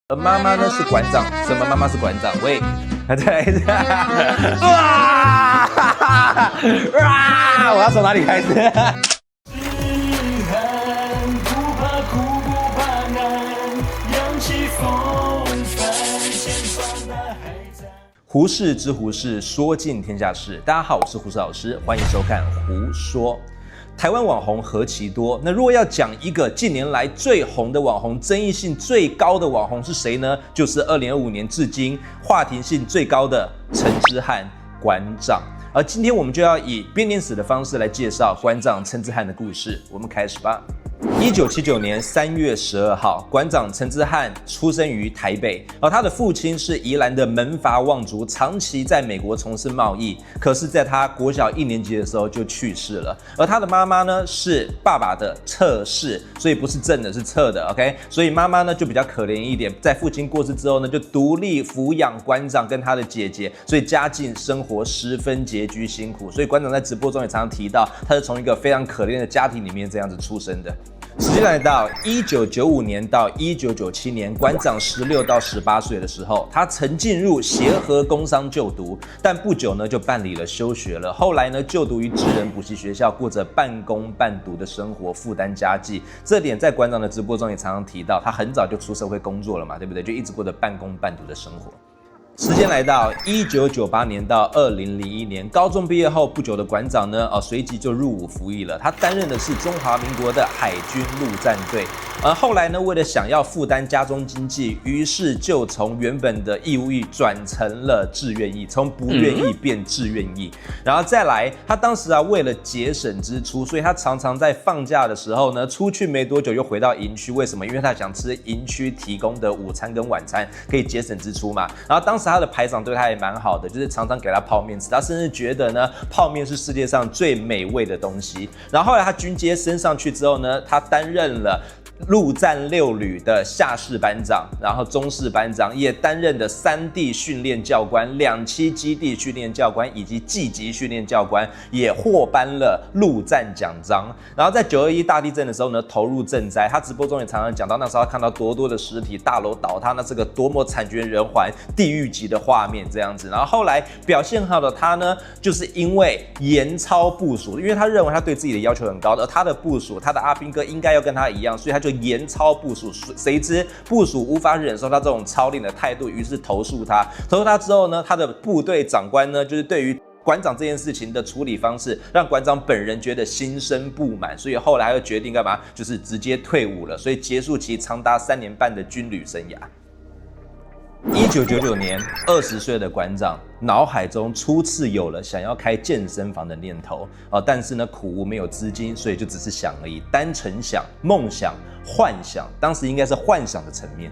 而妈妈呢是馆长，什么妈妈是馆长？喂，对，哇，我要从哪里开始？胡适之胡适，说尽天下事。大家好，我是胡适老师，欢迎收看胡说。台湾网红何其多，那如果要讲一个近年来最红的网红，争议性最高的网红是谁呢？就是2025年至今话题性最高的陈之汉馆长。而今天我们就要以编年史的方式来介绍馆长陈之汉的故事。我们开始吧。1979年3月12号，馆长陈之汉出生于台北，而他的父亲是宜兰的门阀望族，长期在美国从事贸易。可是，在他国小1年级的时候就去世了。而他的妈妈呢是爸爸的侧室，所以不是正的，是侧的。OK， 所以妈妈呢就比较可怜一点，在父亲过世之后呢，就独立抚养馆长跟他的姐姐，所以家境生活十分拮据辛苦。所以馆长在直播中也常常提到，他是从一个非常可怜的家庭里面这样子出生的。时间来到1995年到1997年，馆长16到18岁的时候，他曾进入协和工商就读，但不久呢就办理了休学了。后来呢就读于智人补习学校，过着半工半读的生活，负担家计。这点在馆长的直播中也常常提到，他很早就出社会工作了嘛，对不对？就一直过着半工半读的生活。时间来到1998年到2001年，高中毕业后不久的馆长呢，随即就入伍服役了。他担任的是中华民国的海军陆战队。后来呢，为了想要负担家中经济，于是就从原本的义务役转成了志愿役，从不愿意变志愿役。然后再来，他当时为了节省支出，所以他常常在放假的时候呢，出去没多久又回到营区。为什么？因为他想吃营区提供的午餐跟晚餐，可以节省支出嘛。然后当时他的排长对他也蛮好的，就是常常给他泡面吃。他甚至觉得呢，泡面是世界上最美味的东西。然后后来他军阶升上去之后呢，他担任了陆战6旅的下士班长，然后中士班长，也担任的3地训练教官、2栖基地训练教官以及季级训练教官，也获颁了陆战奖章。然后在921大地震的时候呢，投入赈灾。他直播中也常常讲到，那时候他看到多的尸体，大楼倒塌，那是个多么惨绝人寰、地狱级的画面这样子。然后后来表现好的他呢，就是因为严操部属，因为他认为他对自己的要求很高，而他的部属，他的阿兵哥应该要跟他一样，所以他就严操部属。谁知部属无法忍受他这种操练的态度，于是投诉他。投诉他之后呢，他的部队长官呢，就是对于馆长这件事情的处理方式，让馆长本人觉得心生不满，所以后来又决定干嘛？就是直接退伍了，所以结束其长达3年半的军旅生涯。1999年，20岁的馆长脑海中初次有了想要开健身房的念头，但是呢，苦无没有资金，所以就只是想而已，单纯想、梦想、幻想，当时应该是幻想的层面。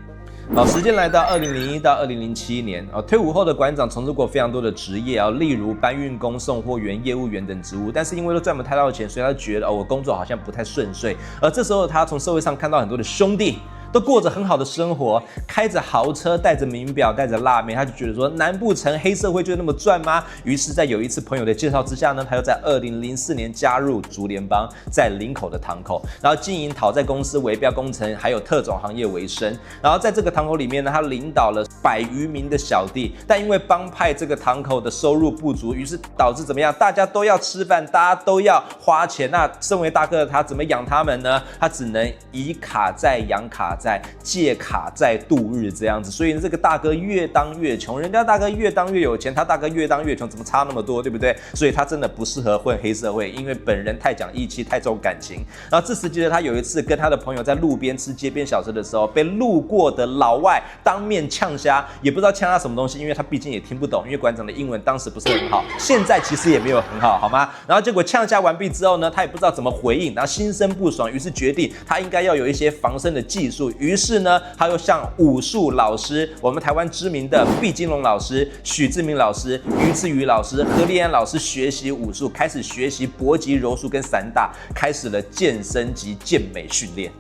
时间来到2001到2007年，退伍后的馆长从事过非常多的职业，例如搬运工、送货员、业务员等职务，但是因为都赚不太到钱，所以他觉得我工作好像不太顺遂。而这时候他从社会上看到很多的兄弟都过着很好的生活，开着豪车，戴着名表，戴着辣妹，他就觉得说，难不成黑社会就那么赚吗？于是，在有一次朋友的介绍之下呢，他又在2004年加入竹联帮，在林口的堂口，然后经营讨债公司、围标工程，还有特种行业为生。然后在这个堂口里面呢，他领导了100余名的小弟，但因为帮派这个堂口的收入不足，于是导致怎么样？大家都要吃饭，大家都要花钱。那身为大哥的他，怎么养他们呢？他只能以卡债养卡债，借卡债度日这样子。所以这个大哥越当越穷，人家大哥越当越有钱，他大哥越当越穷，怎么差那么多，对不对？所以他真的不适合混黑社会，因为本人太讲义气，太重感情。然后这时记得他有一次跟他的朋友在路边吃街边小吃的时候，被路过的老外当面呛瞎，也不知道呛他什么东西，因为他毕竟也听不懂，因为馆长的英文当时不是很好，现在其实也没有很好，好吗？然后结果呛瞎完毕之后呢，他也不知道怎么回应，然后心生不爽，于是决定他应该要有一些防身的技术。于是呢，他又向武术老师，我们台湾知名的毕金龙老师、许志明老师、于志宇老师、何立安老师学习武术，开始学习搏击、柔术跟散打，开始了健身及健美训练。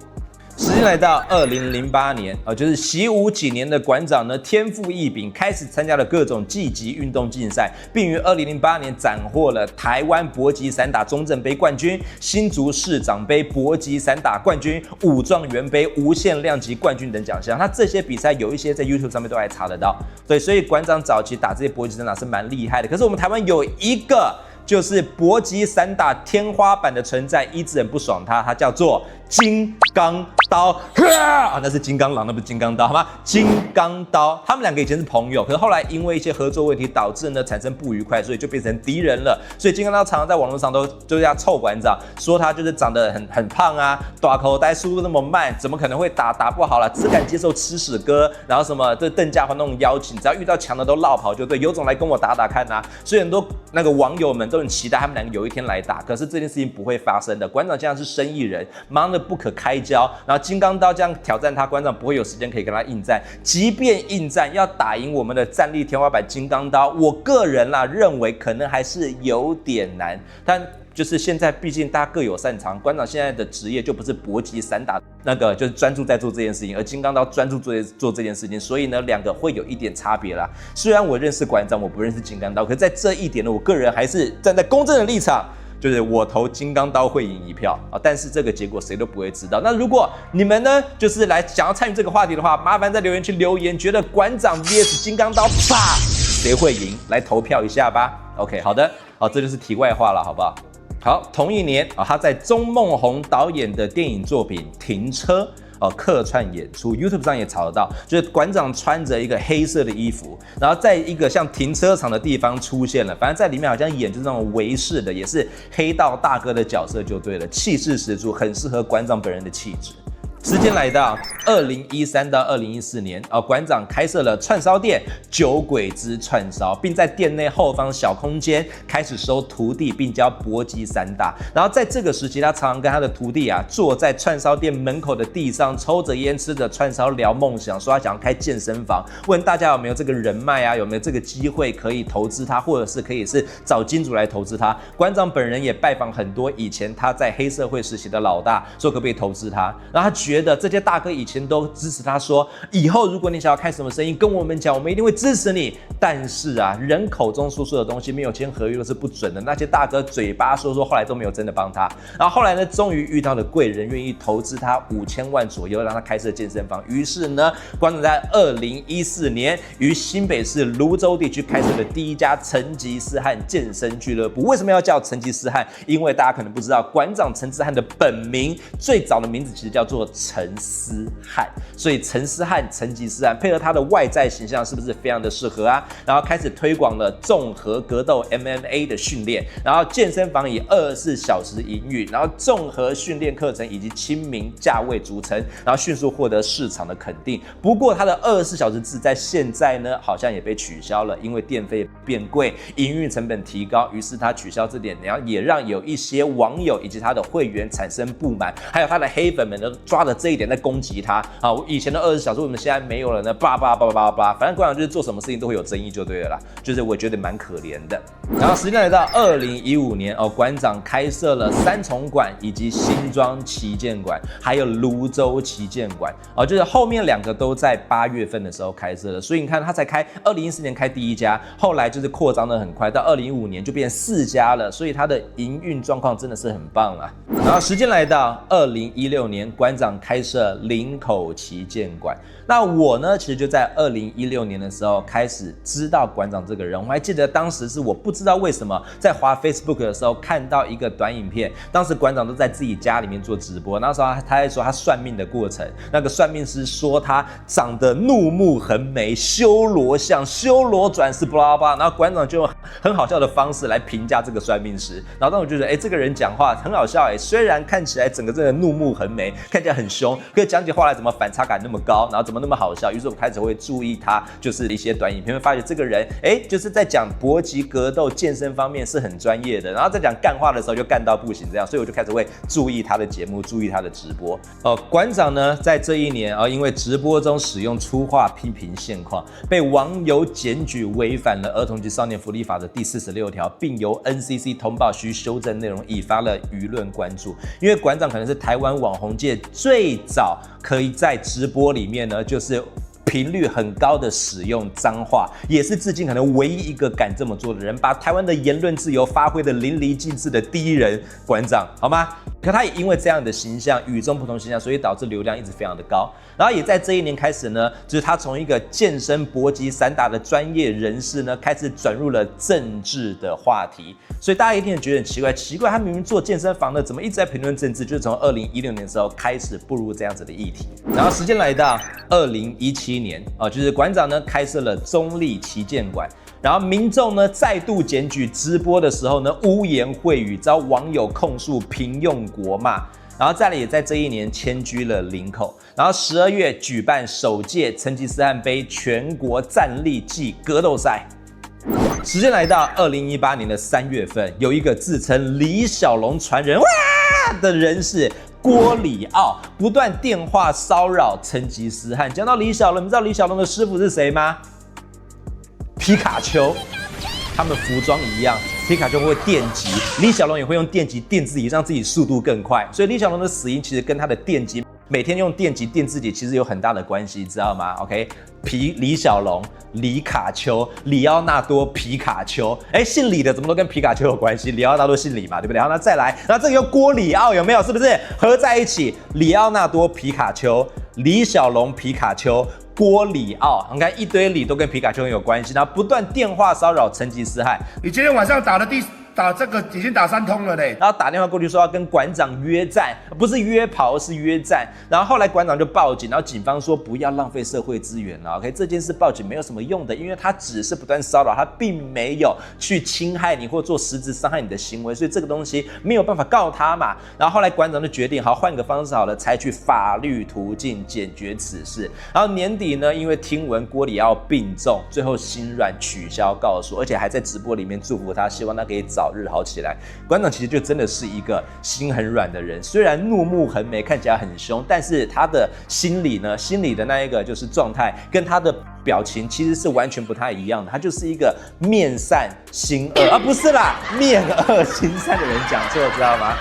时时间来到2008年就是习武几年的馆长呢，天赋异禀，开始参加了各种技击运动竞赛，并于2008年斩获了台湾搏击散打中正杯冠军、新竹市长杯搏击散打冠军、武状元杯无限量级冠军等奖项。他这些比赛有一些在 YouTube 上面都还查得到，对，所以馆长早期打这些搏击散打是蛮厉害的。可是我们台湾有一个就是搏击散打天花板的存在，一直很不爽他叫做金刚刀，那是金刚狼，那不是金刚刀，好吗？金刚刀，他们两个以前是朋友，可是后来因为一些合作问题，导致呢产生不愉快，所以就变成敌人了。所以金刚刀常常在网络上就是要臭馆长，说他就是长得很胖啊，大口袋，速度那么慢，怎么可能会打不好了？只敢接受吃屎哥，然后什么这邓家环那种邀请，只要遇到强的都落跑就对，有种来跟我打看啊！所以很多那个网友们都很期待他们两个有一天来打，可是这件事情不会发生的。馆长现在是生意人，忙得不可开交，然后金刚刀这样挑战他，馆长不会有时间可以跟他应战。即便应战要打赢我们的战力天花板金刚刀，我个人认为可能还是有点难。但就是现在，毕竟大家各有擅长。馆长现在的职业就不是搏击散打那个，就是专注在做这件事情，而金刚刀专注做这件事情，所以呢，两个会有一点差别啦。虽然我认识馆长，我不认识金刚刀，可是在这一点呢，我个人还是站在公正的立场。就是我投金刚刀会赢一票啊，但是这个结果谁都不会知道。那如果你们呢，就是来想要参与这个话题的话，麻烦在留言区留言，觉得馆长 vs 金刚刀，谁会赢？来投票一下吧。OK， 好的，好，这就是题外话了，好不好？好，同一年他在钟孟宏导演的电影作品《停车》。客串演出 ，YouTube 上也找得到，就是馆长穿着一个黑色的衣服，然后在一个像停车场的地方出现了，反正在里面好像演就是那种维士的，也是黑道大哥的角色就对了，气势十足，很适合馆长本人的气质。时间来到2013到2014年，馆长开设了串烧店酒鬼之串烧，并在店内后方小空间开始收徒弟，并教搏击散打。然后在这个时期，他常常跟他的徒弟坐在串烧店门口的地上，抽着烟，吃着串烧，聊梦想，说他想要开健身房，问大家有没有这个人脉啊，有没有这个机会可以投资他，或者是可以是找金主来投资他。馆长本人也拜访很多以前他在黑社会时期的老大，说可不可以投资他，然后他觉得这些大哥以前都支持他，说以后如果你想要开什么生意，跟我们讲，我们一定会支持你。但是人口中说的东西没有签合约都是不准的。那些大哥嘴巴说，后来都没有真的帮他。然后后来呢，终于遇到了贵人，愿意投资他5000万左右，让他开设健身房。于是呢，馆长在2014年于新北市芦洲地区开设了第一家成吉思汗健身俱乐部。为什么要叫成吉思汗？因为大家可能不知道，馆长成吉思汗的本名最早的名字其实叫做陈思翰，所以陈思翰、成吉思汗配合他的外在形象，是不是非常的适合啊？然后开始推广了综合格斗 MMA 的训练，然后健身房以24小时营运，然后综合训练课程以及亲民价位组成，然后迅速获得市场的肯定。不过他的24小时制在现在呢，好像也被取消了，因为电费变贵，营运成本提高，于是他取消这点，然后也让有一些网友以及他的会员产生不满，还有他的黑粉们都抓了这一点在攻击他。以前的24小时为什么现在没有了呢？反正馆长就是做什么事情都会有争议就对了啦，就是我觉得蛮可怜的。然后时间来到2015年，馆长开设了三重馆以及新庄旗舰馆，还有泸州旗舰馆，就是后面两个都在8月份的时候开设了，所以你看他才开2014年开第一家，后来就是扩张的很快，到2015年就变4家了，所以他的营运状况真的是很棒啦。然后时间来到2016年，馆长开设林口旗舰馆。那我呢，其实就在2016年的时候开始知道馆长这个人。我还记得当时是我不知道为什么在滑 Facebook 的时候看到一个短影片，当时馆长都在自己家里面做直播，那时候他在说他算命的过程，那个算命师说他长得怒目横眉，修罗相，修罗转世，巴拉巴拉，然后馆长就用很好笑的方式来评价这个算命师，然后当我觉得，这个人讲话很好笑，虽然看起来整个这个怒目横眉，看起来很凶，可是讲起话来怎么反差感那么高，然后怎么那么好笑，于是我开始会注意他，就是一些短影片，会发觉这个人，就是在讲搏击格斗健身方面是很专业的，然后在讲干话的时候就干到不行这样，所以我就开始会注意他的节目，注意他的直播。馆长呢，在这一年因为直播中使用粗话批评现况，被网友检举违反了儿童及少年福利法的第46条，并由 NCC 通报需修正内容，引发了舆论关注。因为馆长可能是台湾网红界最最早可以在直播里面呢，就是频率很高的使用脏话，也是至今可能唯一一个敢这么做的人，把台湾的言论自由发挥的淋漓尽致的第一人馆长，好吗？可他也因为这样的形象，与众不同形象，所以导致流量一直非常的高。然后也在这一年开始呢，就是他从一个健身、搏击、散打的专业人士呢，开始转入了政治的话题。所以大家一定觉得很奇怪，他明明做健身房的，怎么一直在评论政治？就是从2016年的时候开始步入这样子的议题。然后时间来到2017年就是馆长呢开设了中立旗舰馆。然后民众呢再度检举直播的时候呢污言秽语，遭网友控诉平用国骂。然后再来也在这一年迁居了林口。然后12月举办首届成吉思汗杯全国战力暨格斗赛。时间来到2018年的3月份，有一个自称李小龙传人的人士郭李奥不断电话骚扰成吉思汗。讲到李小龙，你知道李小龙的师傅是谁吗？皮卡丘。他们服装一样，皮卡丘会电击，李小龙也会用电击电自己，让自己速度更快。所以李小龙的死因其实跟他的电击，每天用电击电自己，其实有很大的关系，知道吗 ？OK， 李小龙、李卡丘、里奥纳多、皮卡丘，姓李的怎么都跟皮卡丘有关系？里奥纳多姓李嘛，对不对？然后那再来，然后这个又郭里奥有没有？是不是合在一起？里奥纳多、皮卡丘、李小龙、皮卡丘。郭里奥，你看一堆李都跟皮卡丘有关系，然后不断电话骚扰成吉思汗。你今天晚上打这个已经打3通了嘞，然后打电话过去说要跟馆长约战，不是约跑，是约战。然后后来馆长就报警，然后警方说不要浪费社会资源了。OK， 这件事报警没有什么用的，因为他只是不断骚扰，他并没有去侵害你或做实质伤害你的行为，所以这个东西没有办法告他嘛。然后后来馆长就决定，好换个方式好了，采取法律途径解决此事。然后年底呢，因为听闻郭里奥病重，最后心软取消告诉，而且还在直播里面祝福他，希望他可以早日好起来。馆长其实就真的是一个心很软的人，虽然怒目横眉，看起来很凶，但是他的心里的那一个就是状态，跟他的表情其实是完全不太一样的。他就是一个面善心恶不是啦，面恶心善的人，讲错知道吗？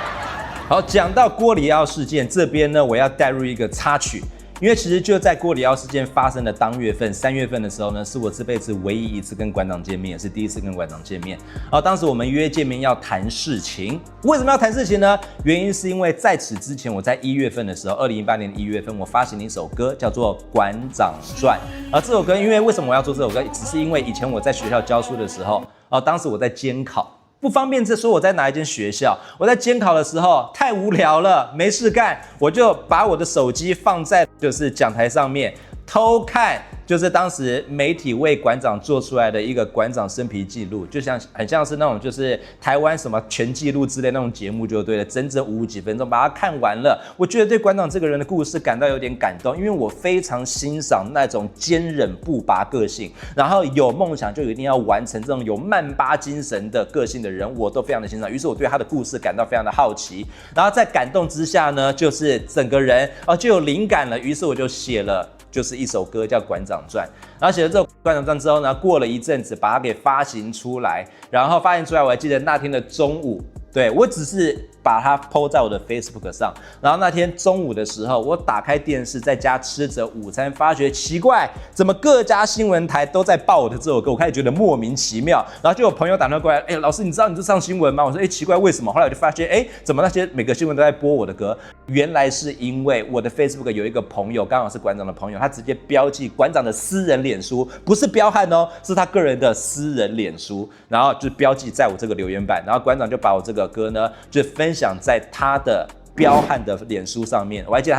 好，讲到郭里奥事件这边呢，我要带入一个插曲。因为其实就在郭里奥事件发生的当月份，3月份的时候呢，是我这辈子唯一一次跟馆长见面，也是第一次跟馆长见面。当时我们约见面要谈事情，为什么要谈事情呢？原因是因为在此之前，我在1月份的时候，2018年的1月份，我发行了一首歌，叫做《馆长传》。而这首歌，因为为什么我要做这首歌，只是因为以前我在学校教书的时候，当时我在监考。不方便说我在哪一间学校，我在监考的时候太无聊了，没事干，我就把我的手机放在就是讲台上面偷看，就是当时媒体为馆长做出来的一个馆长生平记录，就很像是那种就是台湾什么全纪录之类那种节目就对了，整整50几分钟把它看完了。我觉得对馆长这个人的故事感到有点感动，因为我非常欣赏那种坚韧不拔个性，然后有梦想就一定要完成这种有曼巴精神的个性的人，我都非常的欣赏。于是我对他的故事感到非常的好奇，然后在感动之下呢，就是整个人就有灵感了，于是我就写了。就是一首歌叫《馆长传》，然后写了这首《馆长传》之后呢，过了一阵子把它给发行出来，然后发行出来，我还记得那天的中午，对我只是把它 po 在我的 Facebook 上，然后那天中午的时候，我打开电视，在家吃着午餐，发觉奇怪，怎么各家新闻台都在报我的这首歌，我开始觉得莫名其妙，然后就有朋友打电话过来，老师，你知道你这上新闻吗？我说，奇怪，为什么？后来我就发现，怎么那些每个新闻都在播我的歌？原来是因为我的 Facebook 有一个朋友，刚好是馆长的朋友，他直接标记馆长的私人脸书，不是彪悍哦，是他个人的私人脸书，然后就标记在我这个留言板，然后馆长就把我这个歌呢，就分享在他的彪悍的脸书上面。我还记得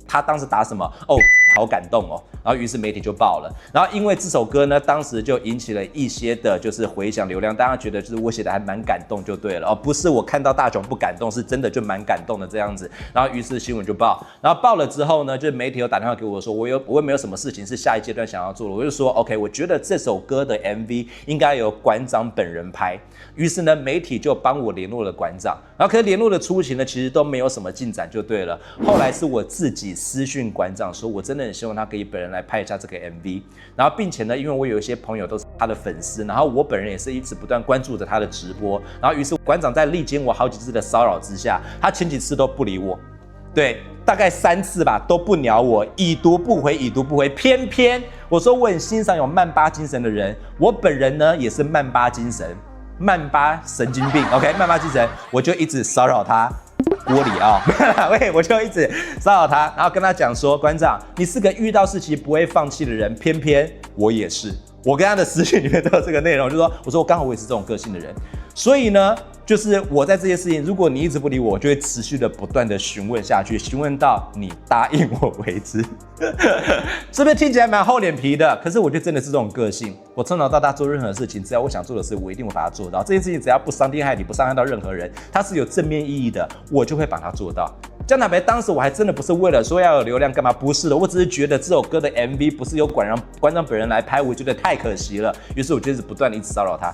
他当时打什么好感动哦，然后于是媒体就报了，然后因为这首歌呢，当时就引起了一些的就是回响流量，大家觉得就是我写的还蛮感动就对了不是我看到大雄不感动，是真的就蛮感动的这样子，然后于是新闻就报，然后报了之后呢，就媒体有打电话给我说，我有没有什么事情是下一阶段想要做的，我就说 OK， 我觉得这首歌的 MV 应该由馆长本人拍，于是呢，媒体就帮我联络了馆长，然后可是联络的初期呢，其实都没有什么进展就对了，后来是我自己私讯馆长说，我真的很希望他可以本人来拍一下这个 MV， 然后并且呢，因为我有一些朋友都是他的粉丝，然后我本人也是一直不断关注着他的直播，然后于是馆长在历经我好几次的骚扰之下，他前几次都不理我，对，大概3次吧，都不鸟我，已读不回，已读不回。偏偏我说我很欣赏有曼巴精神的人，我本人呢也是曼巴精神，曼巴神经病 ，OK， 曼巴精神，我就一直骚扰他。郭里奥，我就一直骚扰他，然后跟他讲说，馆长，你是个遇到事情不会放弃的人，偏偏我也是。我跟他的私讯里面都有这个内容，就说我说我刚好我也是这种个性的人，所以呢，就是我在这些事情，如果你一直不理我，我就会持续的不断的询问下去，询问到你答应我为止。是不是听起来蛮厚脸皮的？可是我就真的是这种个性，我从小到大做任何事情，只要我想做的事，我一定会把它做到。这件事情只要不伤天害理，不伤害到任何人，它是有正面意义的，我就会把它做到。江坦白，当时我还真的不是为了说要有流量干嘛，不是的，我只是觉得这首歌的 MV 不是由馆长本人来拍，我觉得太可惜了，于是我就不断的一直骚扰他。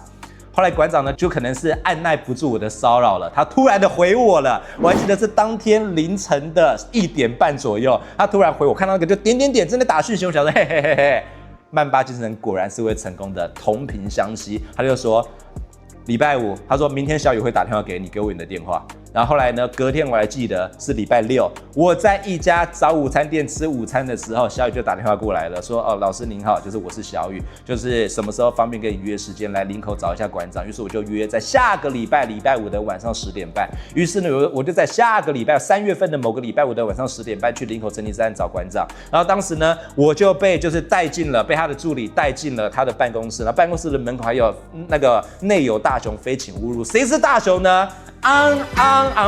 后来馆长呢，就可能是按耐不住我的骚扰了，他突然的回我了。我还记得是当天凌晨的1点半左右，他突然回我，看到那个就点点点，真的打讯息，我想说嘿嘿嘿嘿，曼巴精神果然是会成功的，同频相吸。他就说礼拜5，他说明天小雨会打电话给你，给我你的电话。然后后来呢，隔天我还记得是礼拜6，我在一家早午餐店吃午餐的时候，小雨就打电话过来了，说：“哦，老师您好，就是我是小雨，就是什么时候方便跟你约时间来林口找一下馆长。”于是我就约在下个礼拜5的晚上10点半。于是呢，我就在下个礼拜3月份的某个礼拜5的晚上10点半去林口成吉思汗找馆长。然后当时呢，我就被带进了，被他的助理带进了他的办公室。然后办公室的门口还有那个内有大雄，非请勿入。谁是大雄呢？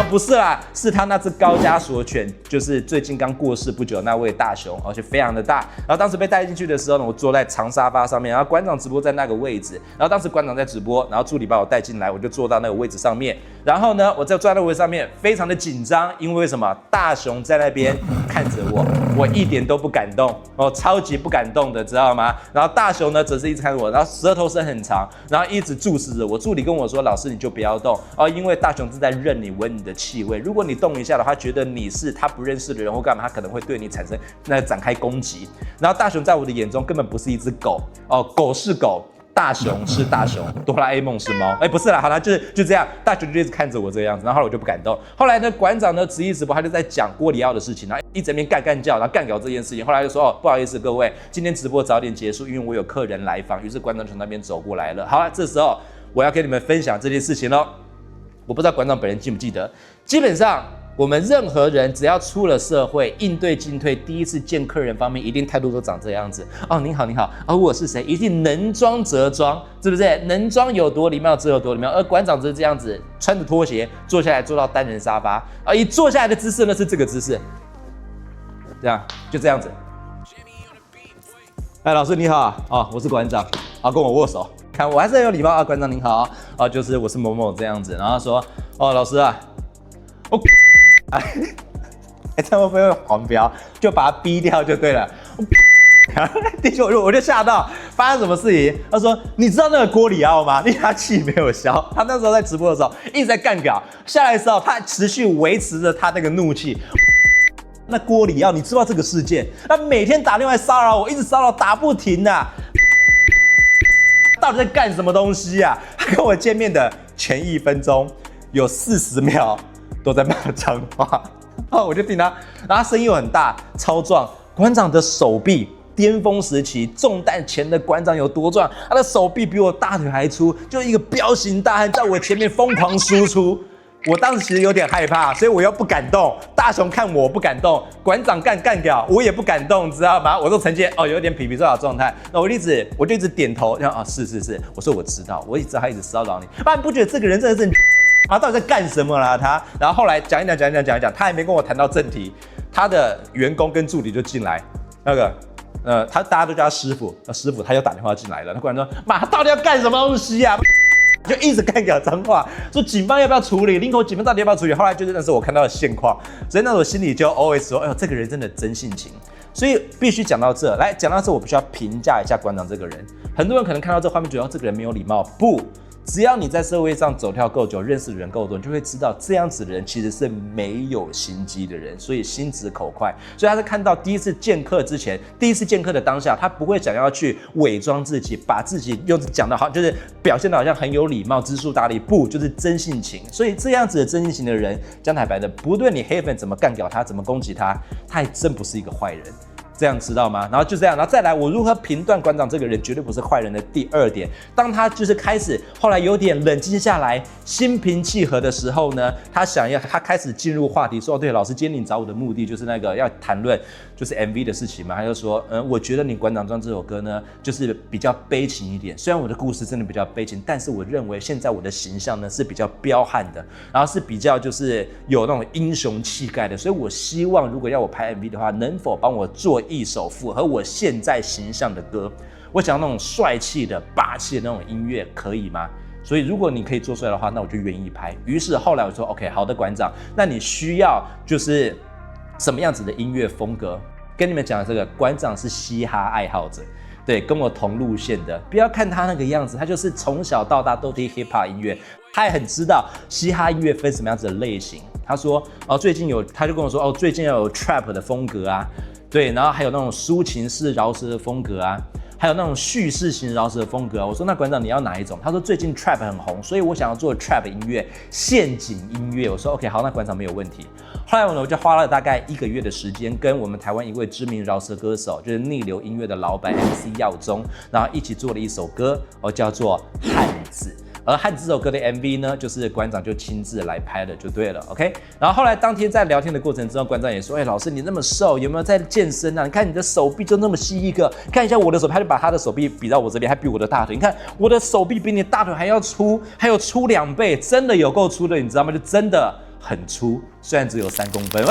不是啦，是他那只高加索犬，就是最近刚过世不久那位大熊，而且非常的大。然后当时被带进去的时候呢，我坐在长沙发上面，然后馆长直播在那个位置，然后当时馆长在直播，然后助理把我带进来，我就坐到那个位置上面。然后呢，我在坐在那个位置上面，非常的紧张，因为什么？大熊在那边看着我，我一点都不敢动，超级不敢动的，知道吗？然后大熊呢，则是一直看着我，然后舌头伸很长，然后一直注视着我。助理跟我说：“老师，你就不要动因为大熊正在认你，闻你的气味。如果你动一下的话，觉得你是他不认识的人或干嘛，他可能会对你产生展开攻击。然后大熊在我的眼中根本不是一只狗狗是狗。”大熊是大熊，哆啦 A 梦是猫，不是啦，好啦，就这样，大熊就一直看着我这个样子，然后后来我就不敢动。后来呢，馆长呢直播，他就在讲郭里奥的事情，然后一整面干叫，然后干搞这件事情。后来就说不好意思各位，今天直播早点结束，因为我有客人来访。于是馆长从那边走过来了。好了，这时候我要跟你们分享这件事情咯。我不知道馆长本人记不记得，基本上我们任何人只要出了社会，应对进退，第一次见客人方面，一定态度都长这样子。您好，我是谁？一定能装则装，是不是？能装有多礼貌，则有多礼貌。而馆长就是这样子，穿着拖鞋坐下来，坐到单人沙发，一坐下来的姿势呢是这个姿势，这样就这样子。老师你好我是馆长，跟我握手，看我还是很有礼貌馆长您好就是我是某某这样子，然后说老师这样会不会黄标？就把它逼掉就对了。第九我就吓到，发生什么事情？他说：“你知道那个郭里奥吗？因为他气没有消，他那时候在直播的时候一直在干搞，下来的时候他持续维持着他那个怒气。那郭里奥，你知道这个事件？他每天打电话骚扰我，一直骚扰打不停啊！到底在干什么东西啊？他跟我见面的前1分钟有40秒。”都在骂脏话，我就听他，然后他声音又很大，超壮。馆长的手臂，巅峰时期中弹前的馆长有多壮？他的手臂比我大腿还粗，就一个彪形大汉在我前面疯狂输出。我当时其实有点害怕，所以我又不敢动。大雄看我不敢动，馆长干掉我也不敢动，知道吗？我都呈现有点皮皮抓的状态。那我就一直点头，然后是，我说我知道，我也知道他一直骚扰你。你不觉得这个人真的是？到底在干什么啦他？然后后来讲一讲，他还没跟我谈到正题，他的员工跟助理就进来，大家都叫他师傅，师傅他又打电话进来了，他果然说：“妈，他到底要干什么东西啊？”就一直干掉脏话，说警方要不要处理？林口警方到底要不要处理？后来就是那时候我看到的现况，所以那时候我心里就 always 说：“这个人真的真性情。”所以必须讲到这，讲到这，我必须要评价一下馆长这个人。很多人可能看到这画面觉得这个人没有礼貌，不。只要你在社会上走跳够久，认识的人够多，你就会知道这样子的人其实是没有心机的人，所以心直口快。所以他在看到第一次见客之前，第一次见客的当下，他不会想要去伪装自己，把自己又讲的好，就是表现的好像很有礼貌、知书达理，不，就是真性情。所以这样子的真性情的人，讲坦白的，不论你黑粉怎么干掉他，怎么攻击他，他还真不是一个坏人。这样知道吗？然后就这样，然后再来，我如何评断馆长这个人绝对不是坏人的第二点，当他就是开始后来有点冷静下来，心平气和的时候呢，他开始进入话题，说，对，老师，今天你找我的目的就是那个要谈论就是 MV 的事情嘛。他就说，我觉得你馆长传这首歌呢，就是比较悲情一点。虽然我的故事真的比较悲情，但是我认为现在我的形象呢是比较彪悍的，然后是比较就是有那种英雄气概的，所以我希望如果要我拍 MV 的话，能否帮我做一首符合我现在形象的歌？我想要那种帅气的、霸气的那种音乐，可以吗？所以如果你可以做出来的话，那我就愿意拍。于是后来我说 OK， 好的，馆长，那你需要就是什么样子的音乐风格？跟你们讲的这个，馆长是嘻哈爱好者，对，跟我同路线的。不要看他那个样子，他就是从小到大都听 hip hop 音乐，他也很知道嘻哈音乐分什么样子的类型。他说，最近他就跟我说，最近要有 trap 的风格啊。对，然后还有那种抒情式饶舌的风格啊，还有那种叙事型饶舌的风格啊。我说那馆长你要哪一种？他说最近 trap 很红，所以我想要做 trap 音乐，陷阱音乐。我说 OK， 好，那馆长没有问题。后来我就花了大概1个月的时间，跟我们台湾一位知名饶舌歌手，就是逆流音乐的老板 MC 耀宗，然后一起做了一首歌，叫做《汉子》。而汉子这首歌的 MV 呢，就是馆长就亲自来拍的，就对了 ，OK。然后后来当天在聊天的过程中，馆长也说：“老师你那么瘦，有没有在健身啊？你看你的手臂就那么细一个，看一下我的手臂。”他就把他的手臂比到我这里，还比我的大腿。你看我的手臂比你大腿还要粗，还有粗2倍，真的有够粗的，你知道吗？就真的很粗，虽然只有3公分，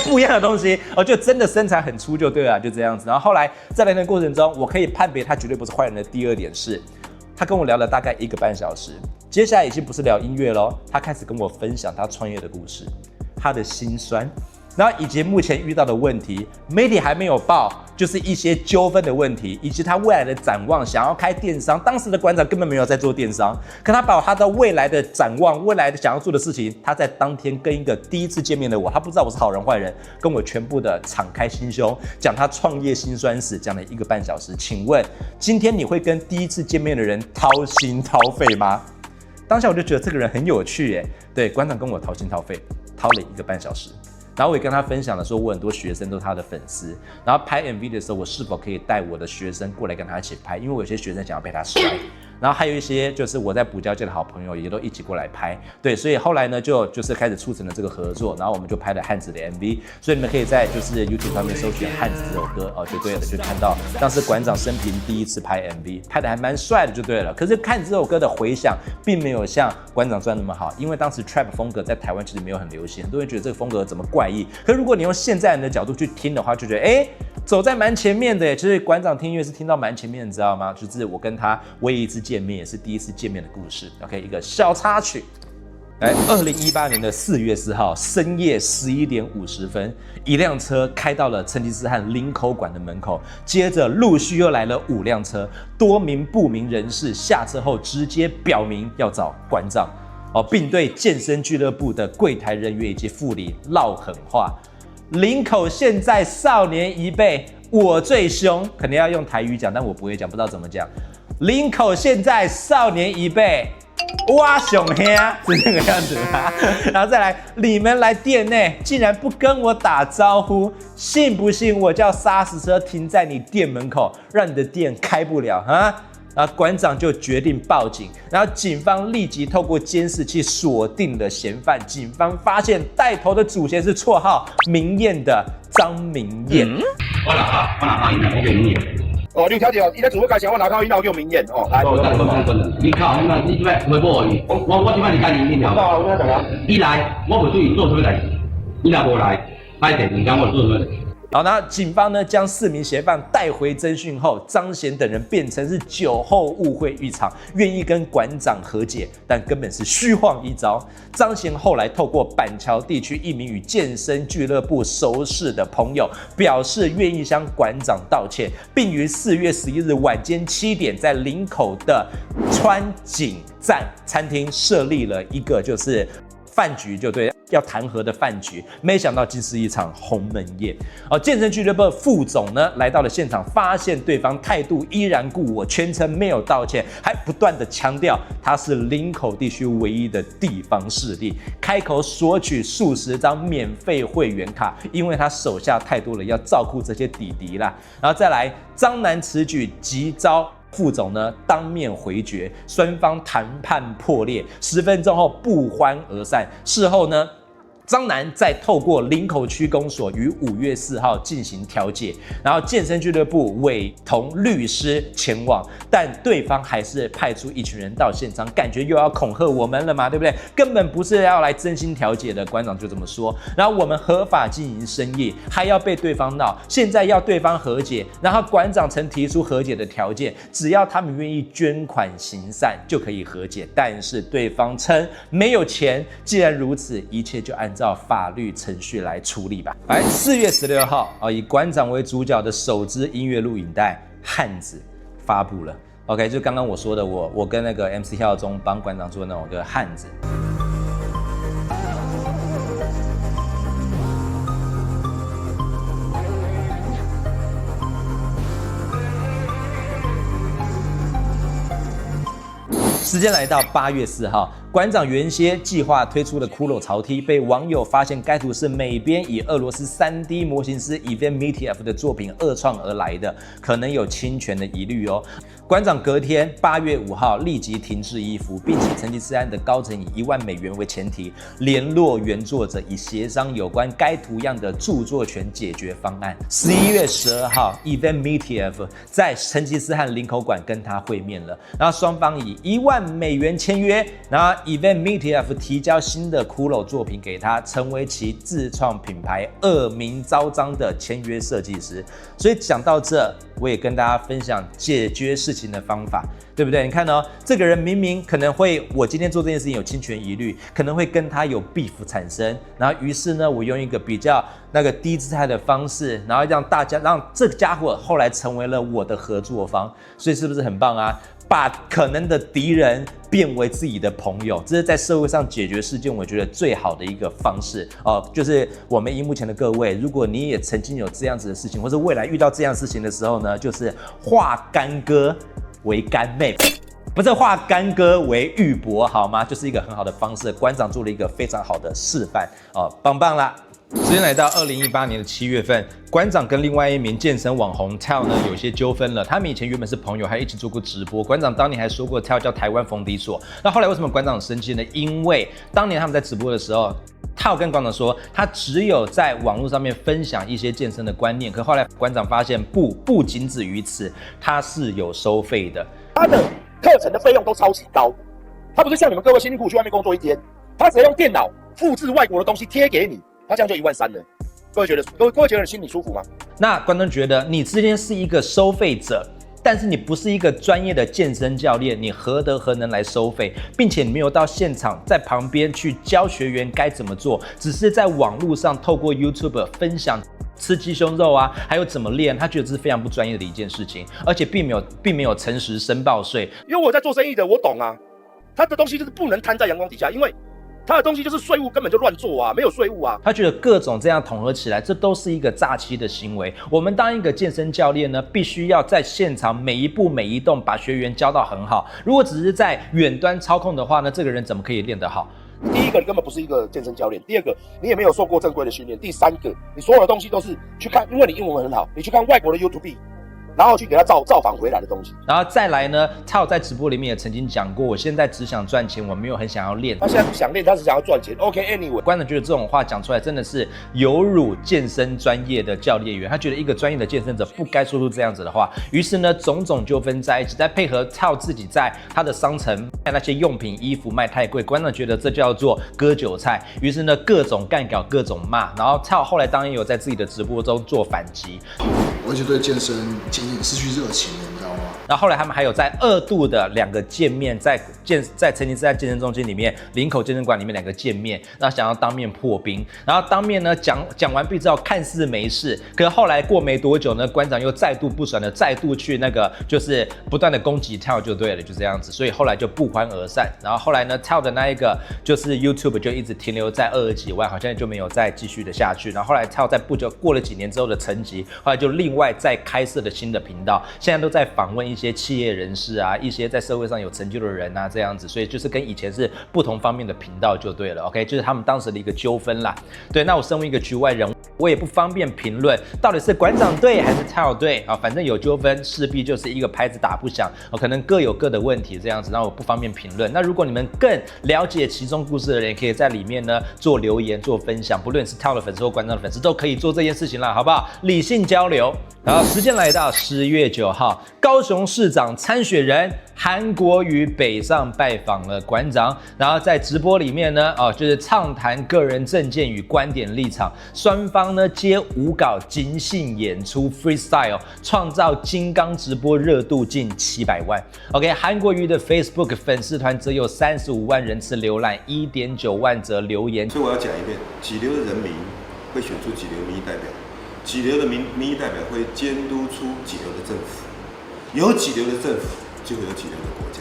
不一样的东西，就真的身材很粗就对了，就这样子。然后后来在聊天的过程中，我可以判别他绝对不是坏人的第二点是。他跟我聊了大概1个半小时，接下来已经不是聊音乐咯，他开始跟我分享他创业的故事，他的辛酸，然后以及目前遇到的问题，媒体还没有报，就是一些纠纷的问题，以及他未来的展望，想要开电商。当时的馆长根本没有在做电商，可他把他的未来的展望、未来的想要做的事情，他在当天跟一个第一次见面的我，他不知道我是好人坏人，跟我全部的敞开心胸，讲他创业辛酸史，讲了1个半小时。请问，今天你会跟第一次见面的人掏心掏肺吗？当下我就觉得这个人很有趣耶。对，馆长跟我掏心掏肺，掏了1个半小时。然后我也跟他分享了，说我很多学生都是他的粉丝，然后拍 MV 的时候，我是否可以带我的学生过来跟他一起拍？因为我有些学生想要被他摔，然后还有一些就是我在补教界的好朋友也都一起过来拍，对，所以后来呢就是开始促成了这个合作，然后我们就拍了汉子的 MV， 所以你们可以在就是 YouTube 上面搜寻汉子这首歌就对了，就看到当时馆长生平第一次拍 MV， 拍的还蛮帅的就对了。可是看这首歌的回响并没有像馆长赚那么好，因为当时 Trap 风格在台湾其实没有很流行，很多人觉得这个风格怎么怪异。可是如果你用现在人的角度去听的话，就觉得走在蛮前面的耶。其实馆长听音乐是听到蛮前面，你知道吗？就是我跟他唯一一次见面，也是第一次见面的故事。OK， 一个小插曲。来，2018年的4月4号深夜11点50分，一辆车开到了成吉思汗林口馆的门口，接着陆续又来了5辆车，多名不明人士下车后直接表明要找馆长。并对健身俱乐部的柜台人员以及副理撂狠话。林口现在少年一辈，我最凶，肯定要用台语讲，但我不会讲，不知道怎么讲。林口现在少年一辈，我熊兄是这个样子吗？然后再来，你们来店内竟然不跟我打招呼，信不信我叫砂石车停在你店门口，让你的店开不了啊？然后馆长就决定报警，然后警方立即透过监视器锁定了嫌犯。警方发现带头的主嫌是绰号明艳的张明艳。我哪靠音，我叫明艳。你听到，伊在自我介绍，我哪靠音，我叫明艳。来，我跟你讲真的，你靠，你这摆回报伊，我这摆是跟你聊。我跟他讲，伊来，我袂对伊做什么代志；伊若无来，歹势，你讲我做什么代志？好，那警方呢将4名嫌犯带回侦讯后，张贤等人辩称是酒后误会一场，愿意跟馆长和解，但根本是虚晃一招。张贤后来透过板桥地区一名与健身俱乐部熟识的朋友，表示愿意向馆长道歉，并于4月11日晚间7点在林口的川井站餐厅设立了一个就是饭局，就对，要谈和的饭局，没想到竟是一场鸿门宴。健身俱乐部副总呢来到了现场，发现对方态度依然故我，全程没有道歉，还不断的强调他是林口地区唯一的地方势力，开口索取数十张免费会员卡，因为他手下太多了，要照顾这些弟弟啦。然后再来，张男此举急遭副总呢当面回绝，双方谈判破裂，10分钟后不欢而散。事后呢，张男再透过林口区公所于5月4号进行调解，然后健身俱乐部委同律师前往，但对方还是派出一群人到现场，感觉又要恐吓我们了嘛，对不对？根本不是要来真心调解的，馆长就这么说。然后我们合法经营生意，还要被对方闹，现在要对方和解，然后馆长曾提出和解的条件，只要他们愿意捐款行善就可以和解，但是对方称没有钱。既然如此，一切就按照法律程序来处理吧。来，4月16号以馆长为主角的首支音乐录影带《汉子》发布了。OK， 就刚刚我说的，我跟那个 MC 耀宗帮馆长做那种个汉子。时间来到8月4号，馆长原先计划推出的骷髅潮梯，被网友发现该图是美编以俄罗斯3D 模型师 Ivan Mitiev 的作品二创而来的，可能有侵权的疑虑哦。馆长隔天8月5号立即停止衣服，并且成吉思汗的高层以1万美元为前提，联络原作者以协商有关该图样的著作权解决方案。11月12号 ，Ivan Mitiev 在成吉思汗林口馆跟他会面了，然后双方以1万美元签约，然后 Ivan Mitiev 提交新的骷髅作品给他，成为其自创品牌恶名昭彰的签约设计师。所以讲到这，我也跟大家分享解决事情的方法，对不对？你看哦，这个人明明可能会，我今天做这件事情有侵权疑虑，可能会跟他有 beef 产生，然后于是呢，我用一个比较那个低姿态的方式，然后让这个家伙后来成为了我的合作方，所以是不是很棒啊？把可能的敌人变为自己的朋友，这是在社会上解决事件我觉得最好的一个方式哦。就是我们荧幕前的各位，如果你也曾经有这样子的事情，或者未来遇到这样的事情的时候呢，就是化干戈为干妹，不是化干戈为玉帛，好吗？就是一个很好的方式。馆长做了一个非常好的示范哦，棒棒啦！时间来到2018年的7月份，馆长跟另外一名健身网红 Tao 呢有些纠纷了。他们以前原本是朋友，还一起做过直播。馆长当年还说过 Tao 叫台湾冯迪索。那后来为什么馆长生气呢？因为当年他们在直播的时候，Tao 跟馆长说，他只有在网络上面分享一些健身的观念。可后来馆长发现不仅止于此，他是有收费的。他的课程的费用都超级高，他不是像你们各位辛辛苦苦去外面工作一天，他只要用电脑复制外国的东西贴给你。他这样就13000了，各位觉得心里舒服吗？那观众觉得你之前是一个收费者，但是你不是一个专业的健身教练，你何德何能来收费，并且你没有到现场在旁边去教学员该怎么做，只是在网络上透过 YouTube 分享吃鸡胸肉啊，还有怎么练，他觉得这是非常不专业的一件事情，而且并没有诚实申报税。因为我在做生意的，我懂啊，他的东西就是不能摊在阳光底下，因为他的东西就是税务根本就乱做啊，没有税务啊。他觉得各种这样统合起来，这都是一个诈欺的行为。我们当一个健身教练呢，必须要在现场每一步每一动把学员教到很好。如果只是在远端操控的话呢，这个人怎么可以练得好？第一个，你根本不是一个健身教练；第二个，你也没有受过正规的训练；第三个，你所有的东西都是去看，因为你英文很好，你去看外国的 YouTube，然后去给他造访回来的东西。然后再来呢，他有在直播里面也曾经讲过，我现在只想赚钱，我没有很想要练。他现在不想练，他只想要赚钱。OK，anyway，馆长觉得这种话讲出来真的是有辱健身专业的教练员，他觉得一个专业的健身者不该说出这样子的话。于是呢，种种纠纷在一起，再配合他自己在他的商城卖那些用品、衣服卖太贵，馆长觉得这叫做割韭菜。于是呢，各种干搞，各种骂。然后他后来当然也有在自己的直播中做反击，而且对健身渐渐失去热情了，你知道吗？然后后来他们还有在2度的2个见面，在曾经是在健身中心里面，林口健身馆里面2个见面，然后想要当面破冰，然后当面呢讲完毕之后看似没事，可是后来过没多久呢，馆长又再度不爽的再度去那个就是不断的攻击 Tao 就对了，就这样子，所以后来就不欢而散。然后后来呢 Tao 的那一个就是 YouTube 就一直停留在20几万，好像就没有再继续的下去。然后后来 Tao 在不久过了几年之后的成绩，后来就另外再开设了新的频道，现在都在访问一些企业人士啊，一些在社会上有成就的人啊，这样子，所以就是跟以前是不同方面的频道就对了 ，OK， 就是他们当时的一个纠纷啦。对，那我身为一个局外人，我也不方便评论到底是馆长对还是 Tao 对啊，反正有纠纷势必就是一个拍子打不响，可能各有各的问题这样子，那我不方便评论。那如果你们更了解其中故事的人，也可以在里面呢做留言做分享，不论是 Tao 的粉丝或馆长的粉丝都可以做这件事情啦，好不好？理性交流。然后时间来到10月9号，高雄市长参选人韩国瑜北上拜访了馆长，然后在直播里面呢，就是畅谈个人政见与观点立场，双方呢皆无稿即兴演出 freestyle， 创造金刚直播热度近700万。OK， 韩国瑜的 Facebook 粉丝团则有35万人次浏览，1.9万则留言。所以我要讲一遍，几流的人民会选出几流民意代表，几流的民意代表会监督出几流的政府，有几流的政府就会有几流的国家。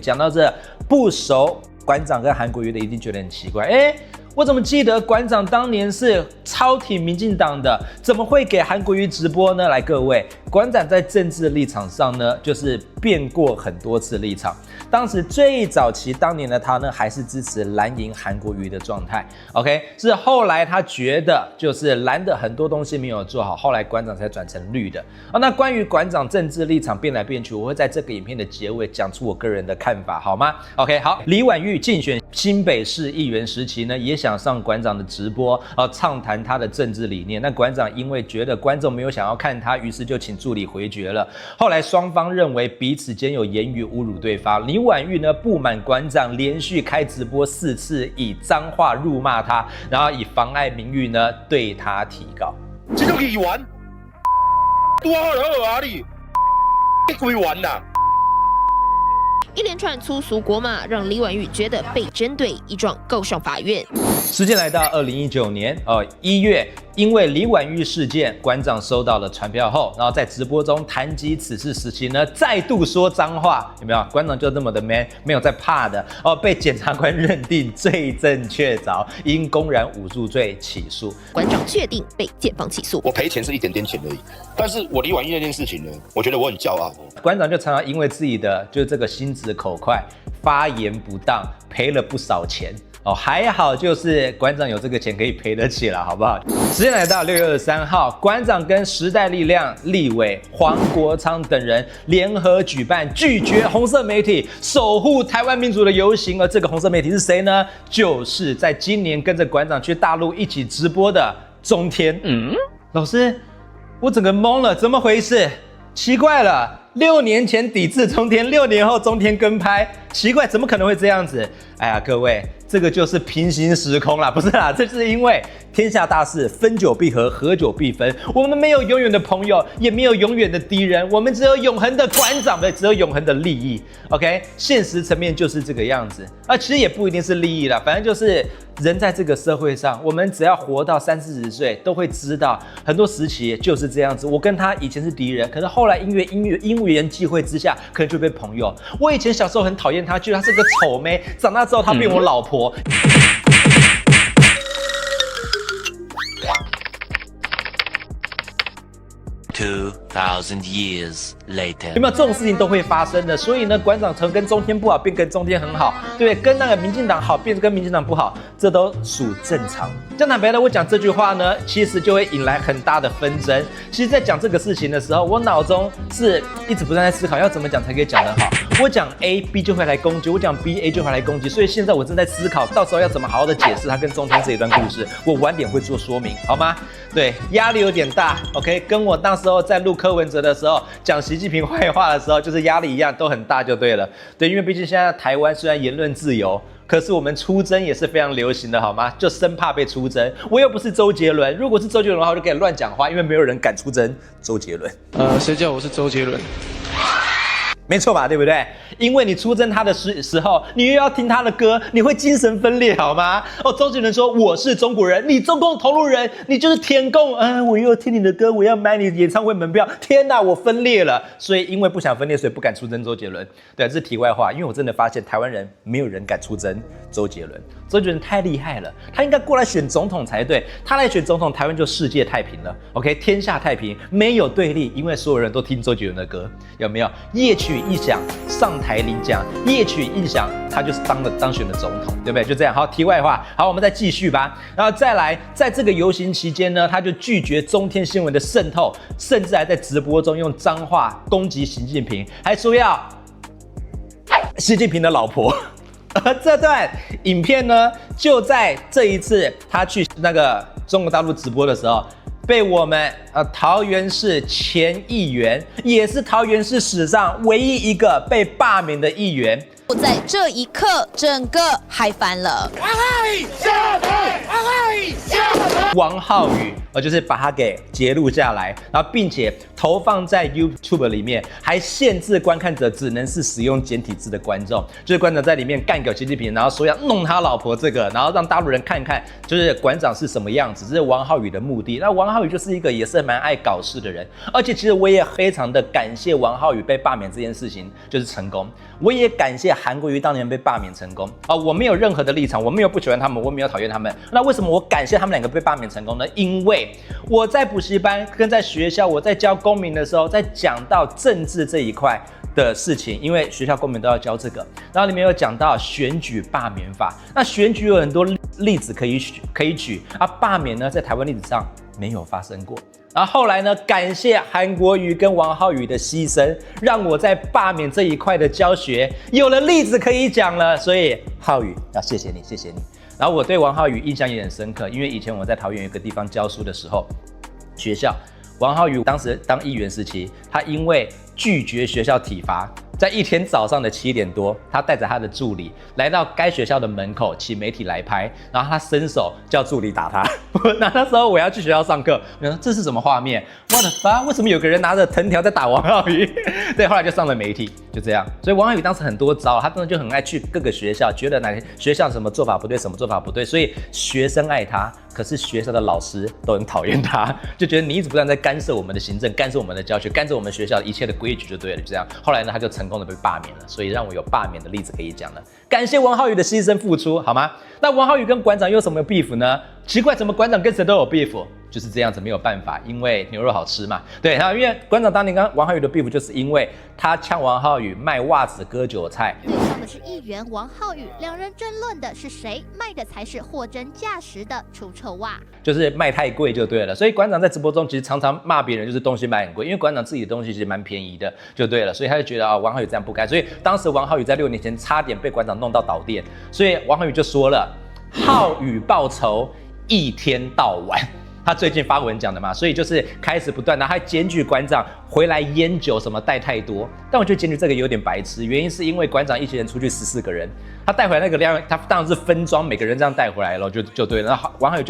讲到这，不熟馆长跟韩国瑜的一定觉得很奇怪，我怎么记得馆长当年是超挺民进党的，怎么会给韩国瑜直播呢？来，各位，馆长在政治立场上呢，就是变过很多次立场。当时最早期当年的他呢，还是支持蓝营韩国瑜的状态。OK， 是后来他觉得就是蓝的很多东西没有做好，后来馆长才转成绿的。那关于馆长政治立场变来变去，我会在这个影片的结尾讲出我个人的看法，好吗 ？OK， 好。李婉玉竞选新北市议员时期呢，也想上馆长的直播，畅谈他的政治理念。那馆长因为觉得观众没有想要看他，于是就请助理回绝了。后来双方认为彼此间有言语侮辱对方，李婉玉呢不满馆长连续开直播4次，以脏话辱骂他，然后以妨碍名誉呢对他提告。这个议员多好啊你规完啦！一连串粗俗国骂，让李婉玉觉得被针对，一状告上法院。时间来到2019年1月，因为李婉玉事件，馆长收到了传票后，然后在直播中谈及此事时期呢，再度说脏话，有没有？馆长就这么的 man， 没有在怕的被检察官认定罪证确凿，因公然侮辱罪起诉。馆长确定被检方起诉。我赔钱是一点点钱而已，但是我李婉玉那件事情呢，我觉得我很骄傲。馆长就常常因为自己的就是这个心直口快，发言不当，赔了不少钱。还好就是馆长有这个钱可以赔得起了，好不好？时间来到6月23号，馆长跟时代力量立委黄国昌等人联合举办拒绝红色媒体守护台湾民主的游行，而这个红色媒体是谁呢？就是在今年跟着馆长去大陆一起直播的中天。老师，我整个懵了，怎么回事？奇怪了，6年前抵制中天，6年后中天跟拍，奇怪，怎么可能会这样子？哎呀，各位，这个就是平行时空啦，不是啦，这是因为天下大事，分久必合，合久必分。我们没有永远的朋友，也没有永远的敌人，我们只有永恒的馆长，只有永恒的利益。OK， 现实层面就是这个样子。其实也不一定是利益啦，反正就是人在这个社会上，我们只要活到30-40岁，都会知道很多时期就是这样子。我跟他以前是敌人，可是后来因缘际会之下，可能就被朋友。我以前小时候很讨厌他，觉得他是个丑妹，长大之后他变我老婆。2,000 years later， 有没有这种事情都会发生的？所以呢，馆长从跟中天不好变跟中天很好，对不对？跟那个民进党好变跟民进党不好，这都属正常。讲坦白的，我讲这句话呢，其实就会引来很大的纷争。其实，在讲这个事情的时候，我脑中是一直不断在思考要怎么讲才可以讲得好。我讲 A，B 就会来攻击；我讲 B，A 就会来攻击。所以现在我正在思考，到时候要怎么好好的解释他跟中天这一段故事。我晚点会做说明，好吗？对，压力有点大。OK， 跟我那时候在录柯文哲的时候讲习近平坏话的时候，就是压力一样，都很大就对了。对，因为毕竟现在台湾虽然言论自由，可是我们出征也是非常流行的，好吗？就生怕被出征。我又不是周杰伦，如果是周杰伦的话，我就可以乱讲话，因为没有人敢出征周杰伦。谁叫我是周杰伦？没错吧，对不对？因为你出征他的时候，你又要听他的歌，你会精神分裂，好吗？哦，周杰伦说我是中国人，你中共同路人，你就是舔共。我又要听你的歌，我要买你演唱会门票。天哪，我分裂了。所以因为不想分裂，所以不敢出征周杰伦。对，这是题外话，因为我真的发现台湾人没有人敢出征周杰伦。周杰伦太厉害了，他应该过来选总统才对。他来选总统，台湾就世界太平了。OK， 天下太平，没有对立，因为所有人都听周杰伦的歌，有没有？夜曲一响，上台领奖；夜曲一响，他就是当选的总统，对不对？就这样。好，题外话，好，我们再继续吧。然后再来，在这个游行期间呢，他就拒绝中天新闻的渗透，甚至还在直播中用脏话攻击习近平，还说要习近平的老婆。而这段影片呢，就在这一次他去那个中国大陆直播的时候，被我们桃园市前议员，也是桃园市史上唯一一个被罢免的议员，在这一刻，整个嗨翻了。王浩宇下台！王浩宇下台！王浩宇，就是把它给截录下来，然后并且投放在 YouTube 里面，还限制观看者只能是使用简体字的观众，就是馆长在里面干掉习近平，然后说要弄他老婆这个，然后让大陆人看看，就是馆长是什么样子，这是王浩宇的目的。那王浩宇就是一个也是蛮爱搞事的人，而且其实我也非常的感谢王浩宇被罢免这件事情就是成功，我也感谢韩国瑜当年被罢免成功我没有任何的立场，我没有不喜欢他们，我没有讨厌他们。那为什么我感谢他们两个被罢免成功呢？因为我在补习班跟在学校，我在教公民的时候，在讲到政治这一块的事情，因为学校公民都要教这个，然后里面有讲到选举罢免法。那选举有很多例子可以举罢免呢，在台湾历史上没有发生过。然后后来呢，感谢韩国瑜跟王浩宇的牺牲，让我在罢免这一块的教学有了例子可以讲了。所以浩宇要谢谢你，谢谢你。然后我对王浩宇印象也很深刻，因为以前我在桃园有一个地方教书的时候，学校王浩宇当时当议员时期，他因为拒绝学校体罚，在一天早上的7点多，他带着他的助理来到该学校的门口，请媒体来拍，然后他伸手叫助理打他。那时候我要去学校上课，我说这是什么画面 ？What the fuck？ 为什么有个人拿着藤条在打王浩宇？对，后来就上了媒体，就这样。所以王浩宇当时很多招，他真的就很爱去各个学校，觉得哪个学校什么做法不对，什么做法不对，所以学生爱他，可是学校的老师都很讨厌他，就觉得你一直不断在干涉我们的行政，干涉我们的教学，干涉我们学校的一切的规矩就对了，就这样。后来呢，他就成功的被罢免了，所以让我有罢免的例子可以讲了。感谢王浩宇的牺牲付出，好吗？那王浩宇跟馆长有什么 beef 呢？奇怪，怎么馆长跟谁都有 beef？就是这样子，没有办法，因为牛肉好吃嘛。对，然后因为馆长当年跟王浩宇的 beef，就是因为他呛王浩宇卖袜子割韭菜。对上的是议员王浩宇，两人争论的是谁卖的才是货真价实的除臭袜，就是卖太贵就对了。所以馆长在直播中其实常常骂别人，就是东西卖很贵，因为馆长自己的东西其实蛮便宜的，就对了。所以他就觉得王浩宇这样不该，所以当时王浩宇在6年前差点被馆长弄到倒店，所以王浩宇就说了，浩宇报仇一天到晚。他最近发文讲的嘛，所以就是开始不断，然后还检举馆长回来烟酒什么带太多。但我觉得检举这个有点白痴，原因是因为馆长一行人出去14个人，他带回来那个量，他当然是分装，每个人这样带回来了，就对了。然后王浩宇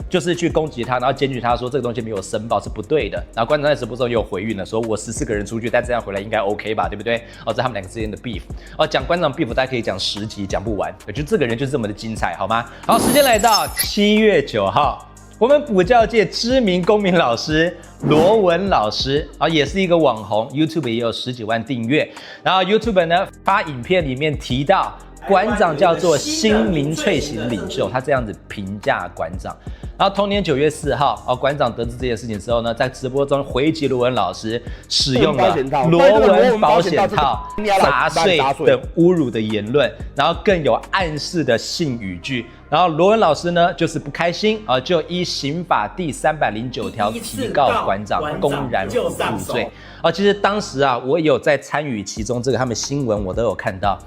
就是去攻击他，然后检举他说这个东西没有申报是不对的。然后馆长在直播中也有回应了，说我14个人出去，但这样回来应该 OK 吧，对不对？这他们两个之间的 beef。讲馆长 beef 大家可以讲10集讲不完，我觉得这个人就是这么的精彩，好吗？好，时间来到7月9号。我们补教界知名公民老师罗文老师也是一个网红 ，YouTube 也有10几万订阅。然后 YouTube 呢发影片里面提到馆长叫做新民粹型领袖，他这样子评价馆长。然后同年9月4号，馆长得知这件事情之后呢，在直播中回击罗文老师使用了罗文保险套、杂碎等侮辱的言论，然后更有暗示的性语句。然后罗文老师呢就是不开心啊，就依刑法第309条提告馆长公然侮辱罪啊。其实当时啊，我也有在参与其中，这个他们新闻我都有看到。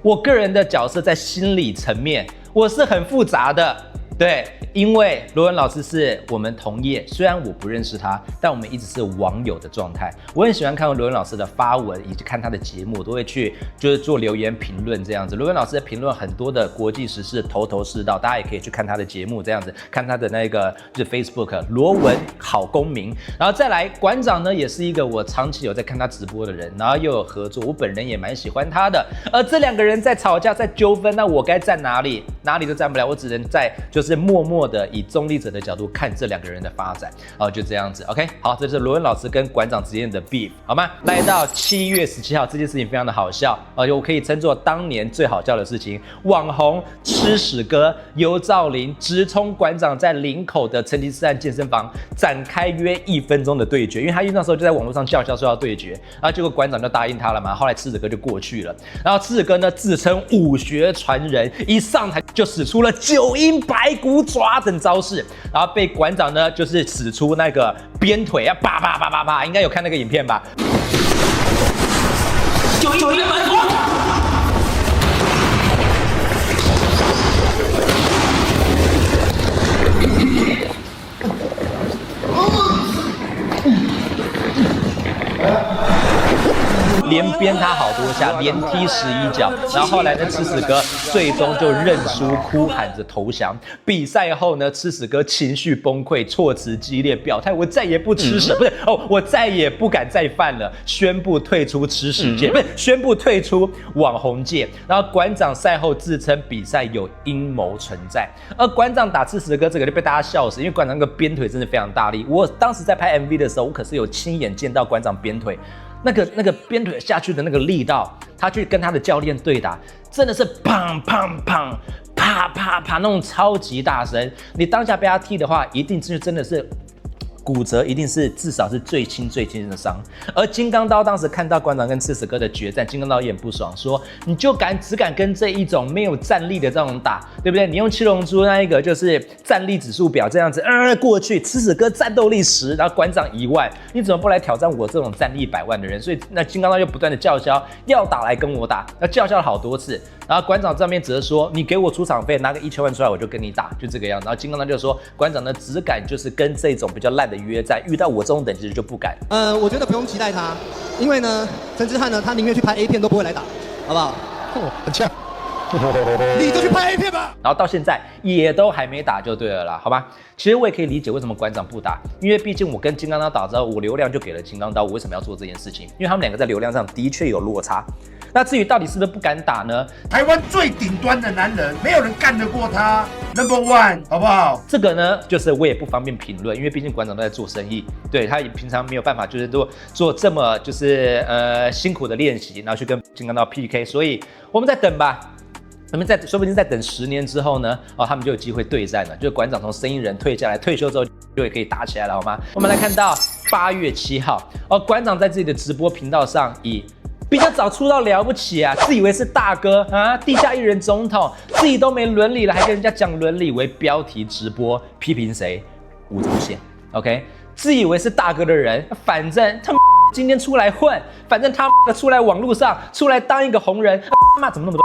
我个人的角色在心理层面，我是很复杂的。对，因为罗文老师是我们同业，虽然我不认识他，但我们一直是网友的状态。我很喜欢看罗文老师的发文，以及看他的节目，我都会去就是做留言评论这样子。罗文老师的评论很多的国际时事头头是道，大家也可以去看他的节目这样子，看他的那个就是 Facebook 罗文好公民。然后再来馆长呢，也是一个我长期有在看他直播的人，然后又有合作，我本人也蛮喜欢他的。而这两个人在吵架在纠纷，那我该站哪里？哪里都站不了，我只能在就是默默的以中立者的角度看这两个人的发展，就这样子。OK， 好，这是罗文老师跟馆长之间的 beef， 好吗？来到7月17号，这件事情非常的好笑，我可以称作当年最好笑的事情。网红吃屎哥尤兆麟直冲馆长在林口的成吉思汗健身房展开约1分钟的对决，因为他那时候就在网络上叫嚣说要对决，然后结果馆长就答应他了嘛，后来吃屎哥就过去了，然后吃屎哥呢自称武学传人，一上台就使出了9阴白骨爪等招式，然后被馆长呢就是使出那个鞭腿啊，啪啪啪啪啪，应该有看那个影片吧？9阴白骨。连鞭他好多下，连踢11脚，然后后来呢，吃屎哥最终就认输，哭喊着投降。比赛后呢，吃屎哥情绪崩溃，措辞激烈，表态我再也不吃屎，不是我再也不敢再犯了，宣布退出吃屎界，不是宣布退出网红界。然后馆长赛后自称比赛有阴谋存在，而馆长打吃屎哥这个就被大家笑死，因为馆长那个鞭腿真的非常大力。我当时在拍 MV 的时候，我可是有亲眼见到馆长鞭腿。那个鞭腿下去的那个力道，他去跟他的教练对打，真的是砰砰砰、啪啪啪那种超级大声。你当下被他踢的话，一定真的是骨折，一定是至少是最轻的伤。而金刚刀当时看到馆长跟吃屎哥的决战，金刚刀也很不爽，说你就只敢跟这一种没有战力的这种打，对不对？你用七龙珠那一个就是战力指数表这样子，过去吃屎哥战斗力10，然后馆长1万，你怎么不来挑战我这种战力100万的人？所以那金刚刀就不断的叫嚣，要打来跟我打，那叫嚣了好多次。然后馆长这边只是说，你给我出场费，拿个1000万出来，我就跟你打，就这个样子。然后金刚刀就说，馆长呢只敢就是跟这种比较烂的约战，遇到我这种等级的就不敢。我觉得不用期待他，因为呢，陈之汉呢，他宁愿去拍 A 片都不会来打，好不好？很强。你就去拍 A 片吧。然后到现在也都还没打就对了啦，好吧？其实我也可以理解为什么馆长不打，因为毕竟我跟金刚刀打之后，我流量就给了金刚刀，我为什么要做这件事情？因为他们两个在流量上的确有落差。那至于到底是不是不敢打呢？台湾最顶端的男人，没有人干得过他 ，Number One， 好不好？这个呢，就是我也不方便评论，因为毕竟馆长都在做生意，对他也平常没有办法，就是做这么就是辛苦的练习，然后去跟金刚刀 PK， 所以我们再等吧。我们说不定在等10年之后呢，他们就有机会对战了。就是馆长从生意人退下来，退休之后就也可以打起来了，好吗？我们来看到8月7号，馆长在自己的直播频道上以比较早出道了不起啊，自以为是大哥啊，地下艺人总统，自己都没伦理了，还跟人家讲伦理为标题直播批评谁？吴宗宪 ，OK， 自以为是大哥的人，反正他今天出来混，反正他出来网络上出来当一个红人，他妈怎么那么多？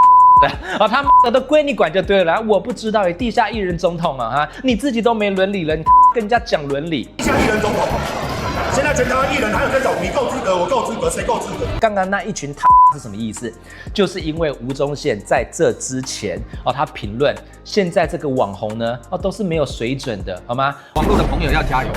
他妈的都归你管就对了，我不知道地下艺人总统啊，你自己都没伦理了，你跟人家讲伦理？地下艺人总统，现在全台湾艺人还有这种你够资格，我够资格，谁够资格？刚刚那一群是什么意思？就是因为吴宗宪在这之前他评论现在这个网红呢都是没有水准的，好吗？网络的朋友要加油，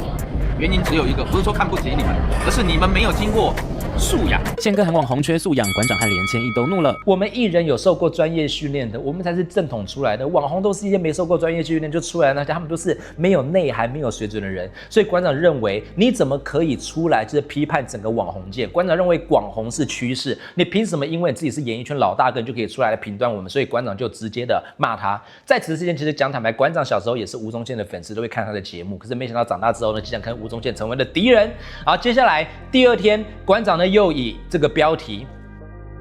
原因只有一个，不是说看不起你们，而是你们没有经过素养。宪哥喊网红缺素养，馆长和连千亿都怒了。我们艺人有受过专业训练的，我们才是正统出来的。网红都是一些没受过专业训练就出来的，他们都是没有内涵、没有水准的人。所以馆长认为，你怎么可以出来就是批判整个网红界？馆长认为网红是趋势，你凭什么因为自己是演艺圈老大哥就可以出来评断我们？所以馆长就直接的骂他。在此之前，其实讲坦白，馆长小时候也是吴宗宪的粉丝，都会看他的节目。可是没想到长大之后呢，竟然跟吴宗宪成为了敌人。好，接下来第2天，馆长呢又以这个标题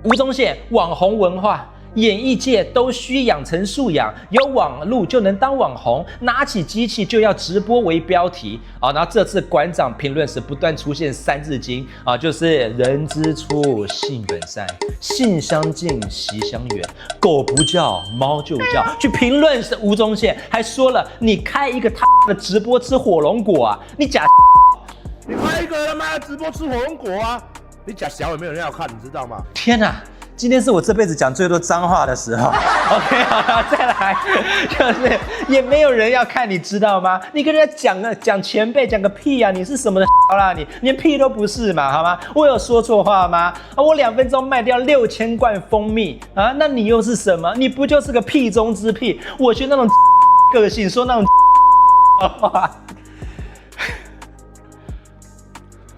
吴宗宪网红文化演艺界都需养成素养，有网路就能当网红，拿起机器就要直播为标题啊。然后这次馆长评论时不断出现三字经啊，就是人之初性本善，性相近习相远，狗不叫猫就叫。去评论是吴宗宪，还说了你开一个他的直播吃火龙果啊，你假。你开一个他妈直播吃火龙果啊！你假小也没有人要看，你知道吗？天哪！今天是我这辈子讲最多脏话的时候。OK， 好，再来，就是也没有人要看，你知道吗？你跟人家讲前辈讲个屁啊！你是什么的啦？你连屁都不是嘛，好吗？我有说错话吗？我2分钟卖掉6000罐蜂蜜啊，那你又是什么？你不就是个屁中之屁？我学那种个性，说那种话。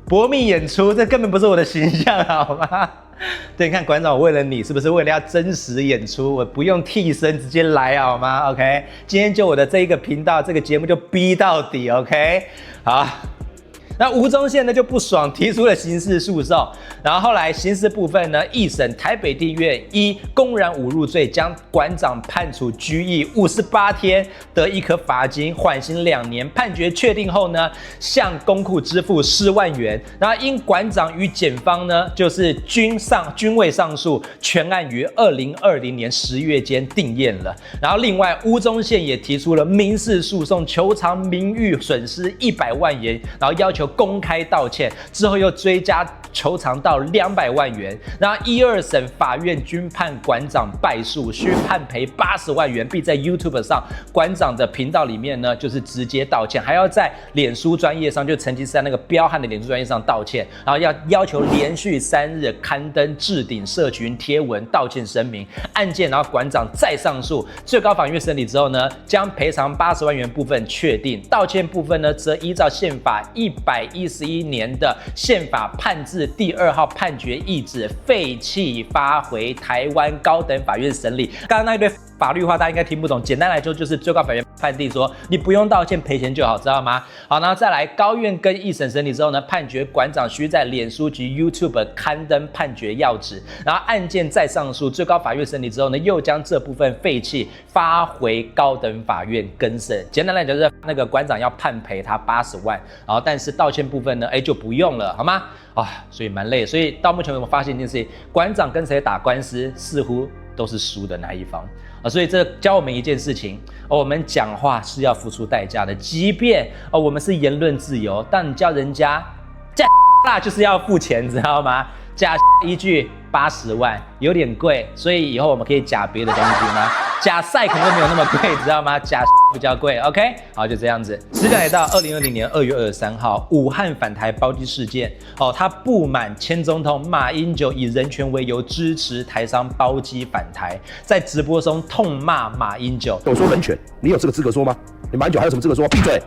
博蜜演出，这根本不是我的形象，好吗？对，你看馆长，我为了你，是不是为了要真实演出，我不用替身，直接来，好吗 ？OK， 今天就我的这一个频道，这个节目就逼到底 ，OK， 好。那吴宗宪呢就不爽，提出了刑事诉讼。然后后来刑事部分呢，一审台北地院依公然侮辱罪，将馆长判处拘役58天，得1颗罚金，缓刑2年。判决确定后呢，向公库支付10万元。然后因馆长与检方呢，就是均未上诉，全案于2020年10月间定验了。然后另外吴宗宪也提出了民事诉讼，求偿名誉损失100万元，然后要求公开道歉，之后又追加求偿到200万元。然后1、2审法院均判馆长败诉，需判赔80万元，并在 YouTube 上馆长的频道里面呢，就是直接道歉，还要在脸书专页上，就成吉思汗那个彪悍的脸书专页上道歉，然后要求连续3日刊登置顶社群贴文道歉声明。案件然后馆长再上诉，最高法院审理之后呢，将赔偿80万元部分确定，道歉部分呢，则依照宪法111年的宪法判字第2号判决意旨废弃发回台湾高等法院审理。刚刚那一堆法律话大家应该听不懂，简单来说就是最高法院判定说你不用道歉赔钱就好，知道吗？好，然后再来高院跟1审审理之后呢，判决馆长需在脸书及 YouTube 刊登判决要旨，然后案件再上诉，最高法院审理之后呢，又将这部分废弃发回高等法院更审。简单来讲就是那个馆长要判赔他80万，然后但是道歉部分呢，就不用了，好吗？所以蛮累，所以到目前为止我发现一件事情，馆长跟谁打官司似乎都是输的那一方所以这教我们一件事情我们讲话是要付出代价的，即便我们是言论自由，但你叫人家假啦就是要付钱，知道吗？假一句80万有点贵，所以以后我们可以假别的东西吗？假赛可能没有那么贵，知道吗？假比较贵 ，OK， 好，就这样子。时间来到2020年2月23号，武汉反台包机事件他不满前总统马英九以人权为由支持台商包机反台，在直播中痛骂马英九。我说人权，你有这个资格说吗？你马英九还有什么资格说？闭嘴！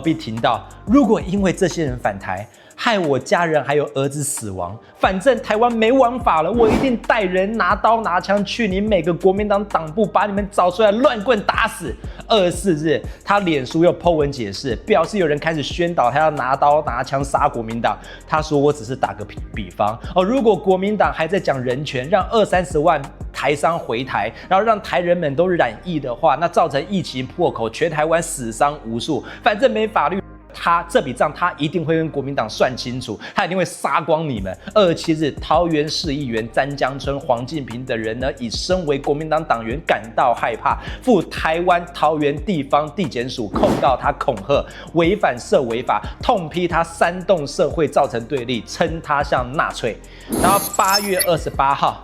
并提到，如果因为这些人反台，害我家人还有儿子死亡，反正台湾没王法了，我一定带人拿刀拿枪去你每个国民党党部，把你们找出来乱棍打死。24日，他脸书又 po 文解释，表示有人开始宣导他要拿刀拿枪杀国民党。他说我只是打个比方如果国民党还在讲人权，让20-30万台商回台，然后让台人们都染疫的话，那造成疫情破口，全台湾死伤无数，反正没法律。他这笔账他一定会跟国民党算清楚，他一定会杀光你们。27日，桃园市议员詹江村、黄进平等人呢，以身为国民党党员感到害怕，赴台湾桃园地方地检署控告他恐吓、违反社违法，痛批他煽动社会造成对立，称他像纳粹。然后8月28号。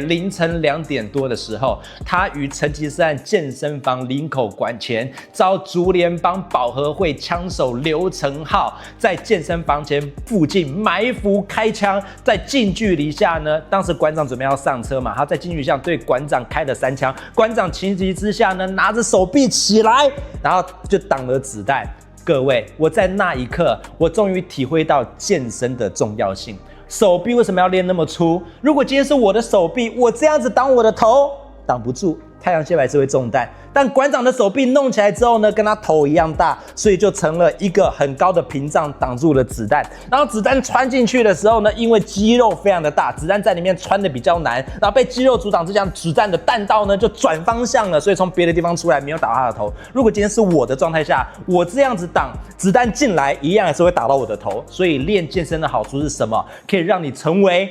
凌晨2点多的时候，他于成吉思汗健身房林口馆前遭竹联帮保和会枪手刘成浩在健身房前附近埋伏开枪，在近距离下呢，当时馆长准备要上车嘛，他在近距离下对馆长开了3枪，馆长情急之下呢，拿着手臂起来，然后就挡了子弹。各位，我在那一刻，我终于体会到健身的重要性。手臂为什么要练那么粗？如果今天是我的手臂，我这样子挡我的头，挡不住，太阳穴还是会中弹。但馆长的手臂弄起来之后呢，跟他头一样大，所以就成了一个很高的屏障挡住了子弹。然后子弹穿进去的时候呢，因为肌肉非常的大，子弹在里面穿的比较难，然后被肌肉阻挡之下，子弹的弹道呢就转方向了，所以从别的地方出来，没有打到他的头。如果今天是我的状态下，我这样子挡，子弹进来一样还是会打到我的头。所以练健身的好处是什么？可以让你成为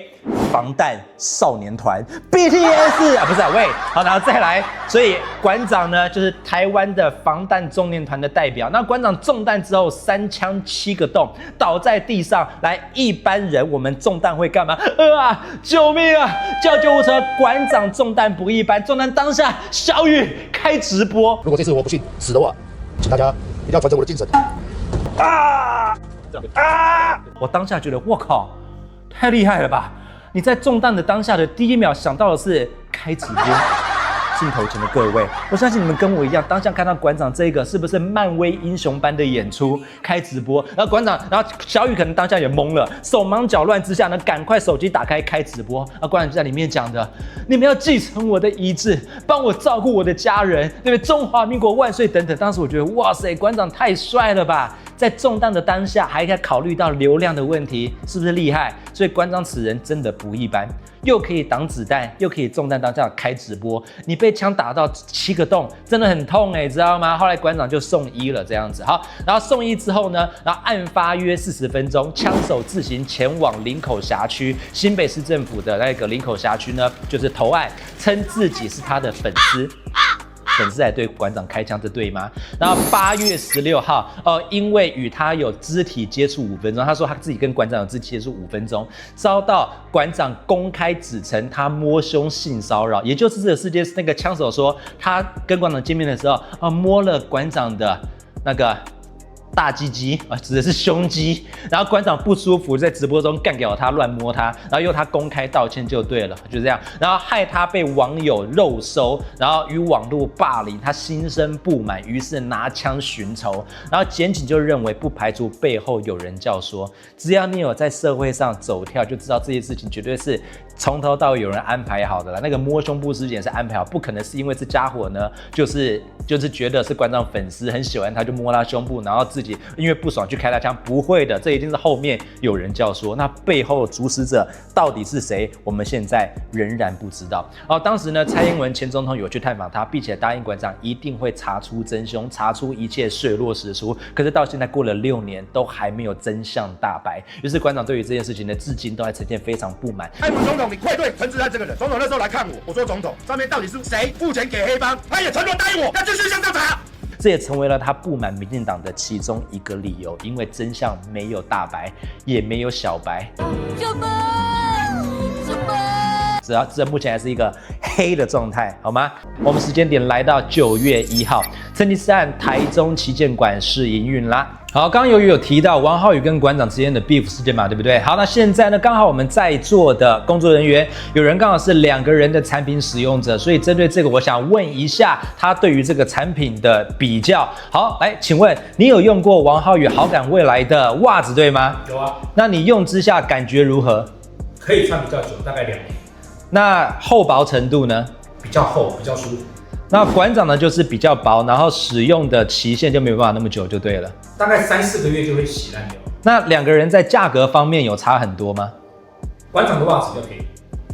防弹少年团 BTS 啊，不是啊，喂，好，然后再来，所以馆长呢就是台湾的防弹中年团的代表。那馆长中弹之后，3枪7个洞，倒在地上。来，一般人我们中弹会干嘛？救命啊！叫救护车！馆长中弹不一般，中弹当下，小雨开直播。如果这次我不幸死的话，请大家一定要传承我的精神。我当下觉得，我靠，太厉害了吧！你在中弹的当下的第一秒想到的是开直播。镜头前的各位，我相信你们跟我一样，当下看到馆长这个是不是漫威英雄般的演出？开直播，然后馆长，然后小雨可能当下也懵了，手忙脚乱之下呢，赶快手机打开开直播。馆长就在里面讲的，你们要继承我的遗志，帮我照顾我的家人，对不对？中华民国万岁等等。当时我觉得，哇塞，馆长太帅了吧！在中弹的当下，还可以考虑到流量的问题，是不是厉害？所以馆长此人真的不一般，又可以挡子弹，又可以中弹当下开直播。你被枪打到7个洞，真的很痛知道吗？后来馆长就送医了，这样子。好，然后送医之后呢，然后案发约40分钟，枪手自行前往林口辖区，新北市政府的那个林口辖区呢，就是投案，称自己是他的粉丝。粉丝来对馆长开枪，这对吗？然后8月16号，因为与他有肢体接触5分钟，他说他自己跟馆长有肢体接触5分钟，遭到馆长公开指称他摸胸性骚扰，也就是这个世界那个枪手说他跟馆长见面的时候，摸了馆长的那个大鸡鸡指的是胸肌，然后馆长不舒服，在直播中干掉他，乱摸他，然后由他公开道歉就对了，就这样，然后害他被网友肉搜，然后与网络霸凌，他心生不满，于是拿枪寻仇，然后检警就认为不排除背后有人教唆，只要你有在社会上走跳，就知道这些事情绝对是从头到尾有人安排好的啦。那个摸胸部事件是安排好，不可能是因为这家伙呢，就是觉得是馆长粉丝很喜欢他，就摸他胸部，然后自己因为不爽去开他枪，不会的，这一定是后面有人教唆。那背后的主使者到底是谁？我们现在仍然不知道。当时呢，蔡英文前总统有去探访他，并且答应馆长一定会查出真凶，查出一切水落石出。可是到现在过了6年，都还没有真相大白。于是馆长对于这件事情呢，至今都还呈现非常不满。蔡英文总统，你愧对陈之汉这个人。总统那时候来看我，我说总统，上面到底是谁付钱给黑帮？他也承诺答应我要继续向调查。这也成为了他不满民进党的其中一个理由，因为真相没有大白，也没有小白。这目前还是一个黑的状态，好吗？我们时间点来到9月1号，成吉思汗台中旗舰馆试营运啦。好，刚刚由于有提到王浩宇跟馆长之间的 beef 事件嘛，对不对？好，那现在呢，刚好我们在座的工作人员有人刚好是2个人的产品使用者，所以针对这个，我想问一下他对于这个产品的比较。好，来，请问你有用过王浩宇好感未来的袜子对吗？有啊。那你用之下感觉如何？可以穿比较久，大概2年。那厚薄程度呢？比较厚，比较舒服。那馆长呢，就是比较薄，然后使用的期限就没有办法那么久，就对了。大概3、4个月就会洗烂掉。那2个人在价格方面有差很多吗？馆长的袜子比较便宜，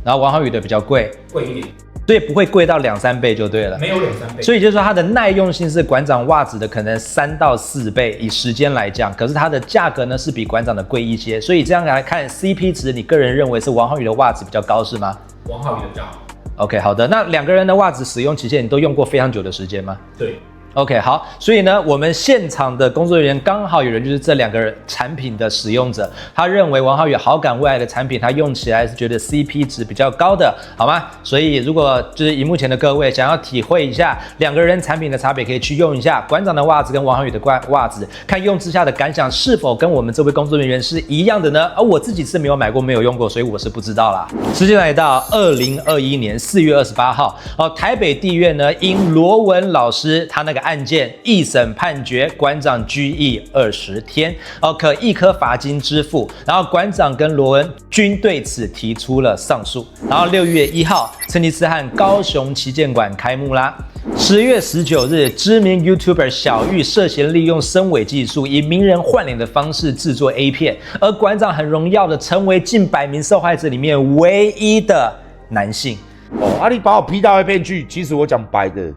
然后王浩宇的比较贵一点，所以不会贵到2、3倍就对了。没有2、3倍。所以就是说它的耐用性是馆长袜子的可能3到4倍，以时间来讲，可是它的价格呢是比馆长的贵一些。所以这样来看 CP 值，你个人认为是王浩宇的袜子比较高是吗？王浩宇的比较好。OK， 好的。那2个人的袜子使用期限你都用过非常久的时间吗？对。OK， 好，所以呢，我们现场的工作人员刚好有人就是这2个产品的使用者，他认为王浩宇好感未来的产品，他用起来是觉得 CP 值比较高的，好吗？所以如果就是荧幕前的各位想要体会一下2个人产品的差别，可以去用一下馆长的袜子跟王浩宇的袜子，看用之下的感想是否跟我们这位工作人员是一样的呢？而我自己是没有买过，没有用过，所以我是不知道啦。时间来到2021年4月28号，台北地院呢因罗文老师他那个案件一审判决馆长拘役20天，可1颗罚金支付。然后馆长跟罗文均对此提出了上诉。然后6月1号，成吉思汗高雄旗舰馆开幕啦。10月19日，知名 YouTuber 小玉涉嫌利用深伪技术，以名人换脸的方式制作 A 片，而馆长很荣耀的成为近100名受害者里面唯一的男性。你把我 P 到 A 片去，其实我讲白的，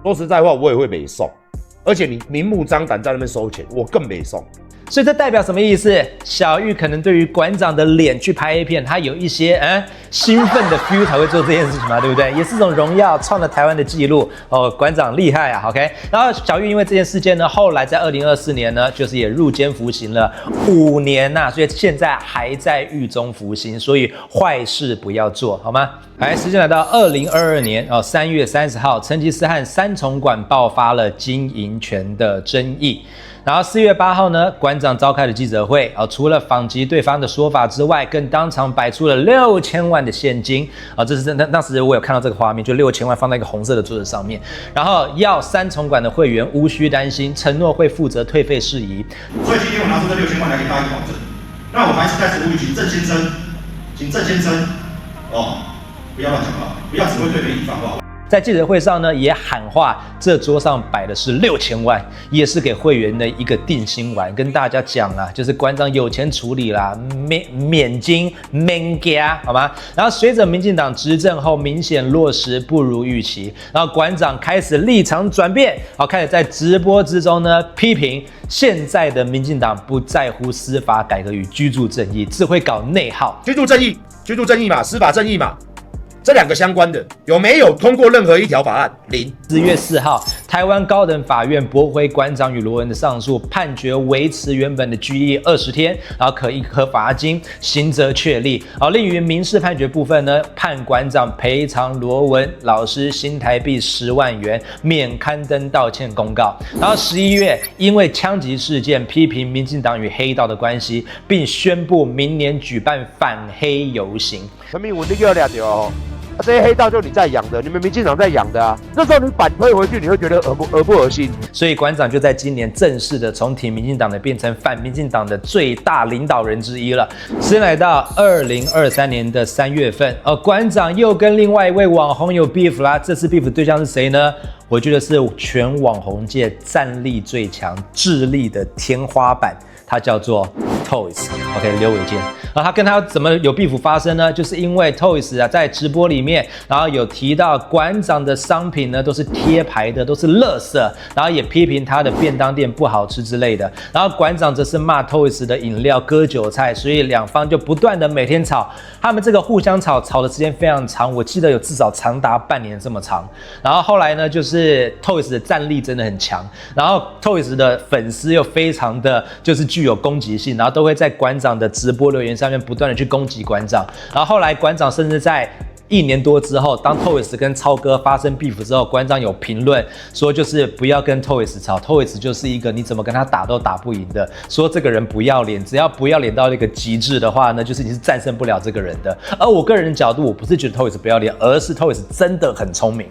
说实在话，我也会没送，而且你明目张胆在那边收钱，我更没送。所以这代表什么意思？小玉可能对于馆长的脸去拍 A 片，他有一些兴奋的 feel 才会做这件事情嘛，对不对？也是一种荣耀，创了台湾的记录哦，馆长厉害啊 ，OK。然后小玉因为这件事件呢，后来在2024年呢，就是也入监服刑了5年呐，所以现在还在狱中服刑，所以坏事不要做，好吗？来，时间来到2022年3月30号，成吉思汗3重馆爆发了经营权的争议。然后4月8号呢，馆长召开了记者会，除了访及对方的说法之外，更当场摆出了6000万的现金，这是当时我有看到这个画面，就6000万放在一个红色的桌子上面，然后要3重馆的会员无需担心，承诺会负责退费事宜。所以今天我拿出这6000万来给大家保证，那我还是在此呼吁，请郑先生，不要乱讲话，不要只会对媒体放话。在记者会上呢，也喊话，这桌上摆的是6000万，也是给会员的一个定心丸，跟大家讲啦，就是馆长有钱处理啦，免金免加，好吗？然后随着民进党执政后明显落实不如预期，然后馆长开始立场转变，开始在直播之中呢批评现在的民进党不在乎司法改革与居住正义，只会搞内耗。居住正义嘛，司法正义嘛。这2个相关的有没有通过任何一条法案？0。4月4号，台湾高等法院驳回馆长与罗文的上诉，判决维持原本的拘役20天，然后可罚金，刑责确立。另于民事判决部分呢，判馆长赔偿罗文老师新台币10万元，免刊登道歉公告。然后11月，因为枪击事件批评民进党与黑道的关系，并宣布明年举办反黑游行。陈明文，你给我2条这些黑道就你在养的，你们民进党在养的啊！那时候你反推回去，你会觉得恶不恶心？所以馆长就在今年正式的从挺民进党的变成反民进党的最大领导人之一了。时间来到2023年的3月份，馆长又跟另外一位网红有 beef 啦。这次 beef 对象是谁呢？我觉得是全网红界战力最强、智力的天花板。他叫做 Toys，OK， 刘伟健。他跟他怎么有 beef 发生呢？就是因为 Toys 在直播里面，然后有提到馆长的商品呢都是贴牌的，都是垃圾，然后也批评他的便当店不好吃之类的。然后馆长则是骂 Toys 的饮料割韭菜，所以两方就不断的每天吵。他们这个互相吵的时间非常长，我记得有至少长达半年这么长。然后后来呢，就是 Toys 的战力真的很强，然后 Toys 的粉丝又非常的就是具有攻击性，然后都会在馆长的直播留言上面不断的去攻击馆长。然后后来馆长甚至在1年多之后，当 Toys 跟超哥发生 beef 之后，馆长有评论说，就是不要跟 Toys 吵 ，Toys 就是一个你怎么跟他打都打不赢的，说这个人不要脸，只要不要脸到一个极致的话呢，就是你是战胜不了这个人的。而我个人的角度，我不是觉得 Toys 不要脸，而是 Toys 真的很聪明。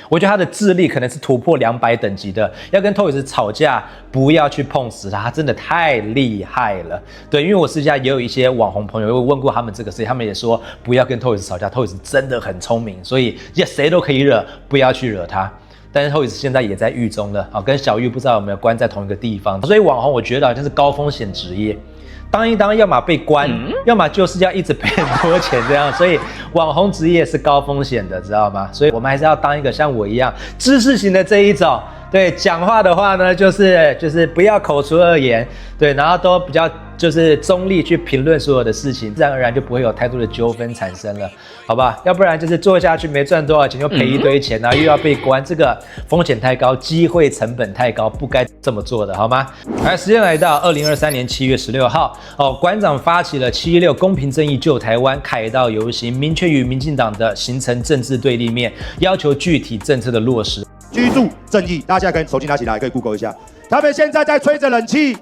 我觉得他的智力可能是突破200等级的，要跟 Toys 吵架，不要去碰死他，他真的太厉害了。对，因为我私下也有一些网红朋友，我问过他们这个事情，他们也说不要跟 Toys 吵架 ，Toys 真的很聪明，所以谁都可以惹，不要去惹他。但是 Toys 现在也在狱中了，跟小玉不知道有没有关在同一个地方，所以网红我觉得好像是高风险职业。当一当，要么被关，要么就是要一直赔很多钱这样，所以网红职业是高风险的，知道吗？所以我们还是要当一个像我一样知识型的这一种。对，讲话的话呢，就是不要口出恶言，对，然后都比较就是中立去评论所有的事情，自然而然就不会有太多的纠纷产生了，好吧？要不然就是做下去没赚多少钱就赔一堆钱，然后又要被关，这个风险太高，机会成本太高，不该这么做的，好吗？来，时间来到2023年7月16号，馆长发起了716公平正义救台湾凯道游行，明确与民进党的形成政治对立面，要求具体政策的落实。居住正义，大家可以手机拿起来，可以 Google 一下。他们现在在吹着冷气，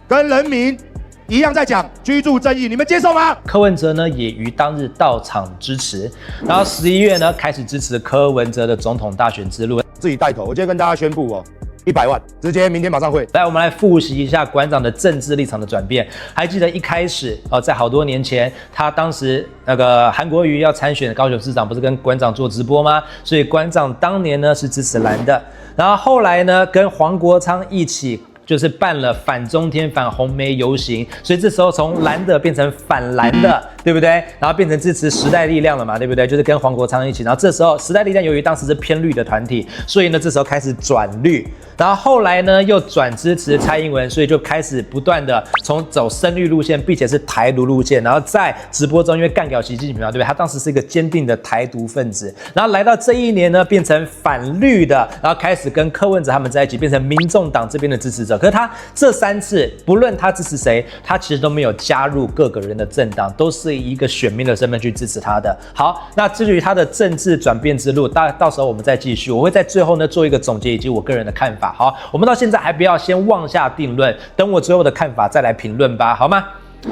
跟人民一样在讲居住正义，你们接受吗？柯文哲呢也于当日到场支持，然后11月呢开始支持柯文哲的总统大选之路，自己带头。我今天跟大家宣布100万，直接明天马上汇。来，我们来复习一下馆长的政治立场的转变。还记得一开始在好多年前，他当时那个韩国瑜要参选高雄市长，不是跟馆长做直播吗？所以馆长当年呢是支持蓝的，然后后来呢跟黄国昌一起。就是办了反中天、反红媒游行，所以这时候从蓝的变成反蓝的，对不对？然后变成支持时代力量了嘛，对不对？就是跟黄国昌一起。然后这时候时代力量由于当时是偏绿的团体，所以呢这时候开始转绿，然后后来呢又转支持蔡英文，所以就开始不断的从走深绿路线，并且是台独路线。然后在直播中因为干掉习近平嘛，对不对？他当时是一个坚定的台独分子，然后来到这一年呢变成反绿的，然后开始跟柯文哲他们在一起，变成民众党这边的支持者。可是他这3次，不论他支持谁，他其实都没有加入各个人的政党，都是以一个选民的身份去支持他的。好，那至于他的政治转变之路，到时候我们再继续。我会在最后呢做一个总结以及我个人的看法。好，我们到现在还不要先妄下定论，等我最后的看法再来评论吧，好吗？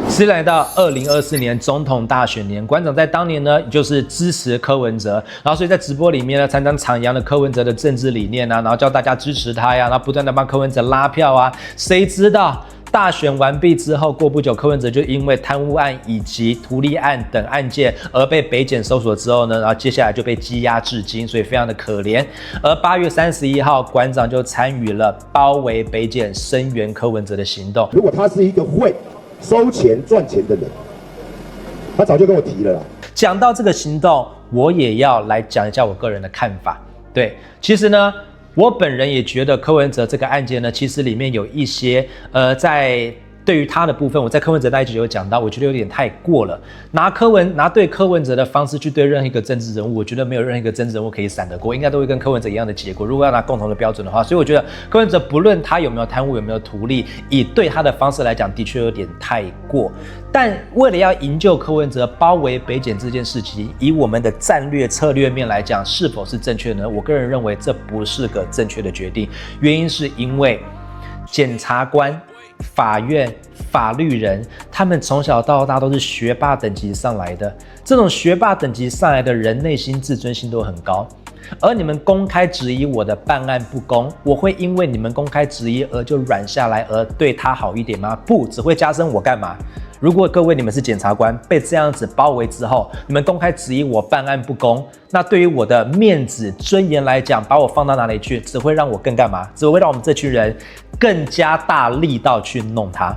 是来到2024年总统大选年，馆长在当年呢就是支持柯文哲，然后所以在直播里面呢常常徜徉了柯文哲的政治理念啊，然后叫大家支持他呀，然后不断的帮柯文哲拉票啊。谁知道大选完毕之后，过不久柯文哲就因为贪污案以及图利案等案件而被北检搜索之后呢，然后接下来就被羁押至今，所以非常的可怜。而8月31号，馆长就参与了包围北检、声援柯文哲的行动。如果他是一个会收钱赚钱的人，他早就跟我提了啦。讲到这个行动，我也要来讲一下我个人的看法。对，其实呢，我本人也觉得柯文哲这个案件呢，其实里面有一些在对于他的部分，我在柯文哲那一集有讲到，我觉得有点太过了。拿对柯文哲的方式去对任何一个政治人物，我觉得没有任何一个政治人物可以闪得过，应该都会跟柯文哲一样的结果。如果要拿共同的标准的话，所以我觉得柯文哲不论他有没有贪污，有没有图利，以对他的方式来讲，的确有点太过。但为了要营救柯文哲包围北检这件事情，以我们的战略策略面来讲，是否是正确呢？我个人认为这不是个正确的决定，原因是因为检察官、法院、法律人，他们从小到大都是学霸等级上来的。这种学霸等级上来的人，内心自尊心都很高。而你们公开质疑我的办案不公，我会因为你们公开质疑而就软下来，而对他好一点吗？不，只会加深我干嘛？如果各位你们是检察官，被这样子包围之后，你们公开质疑我办案不公，那对于我的面子尊严来讲，把我放到哪里去？只会让我更干嘛？只会让我们这群人更加大力道去弄他。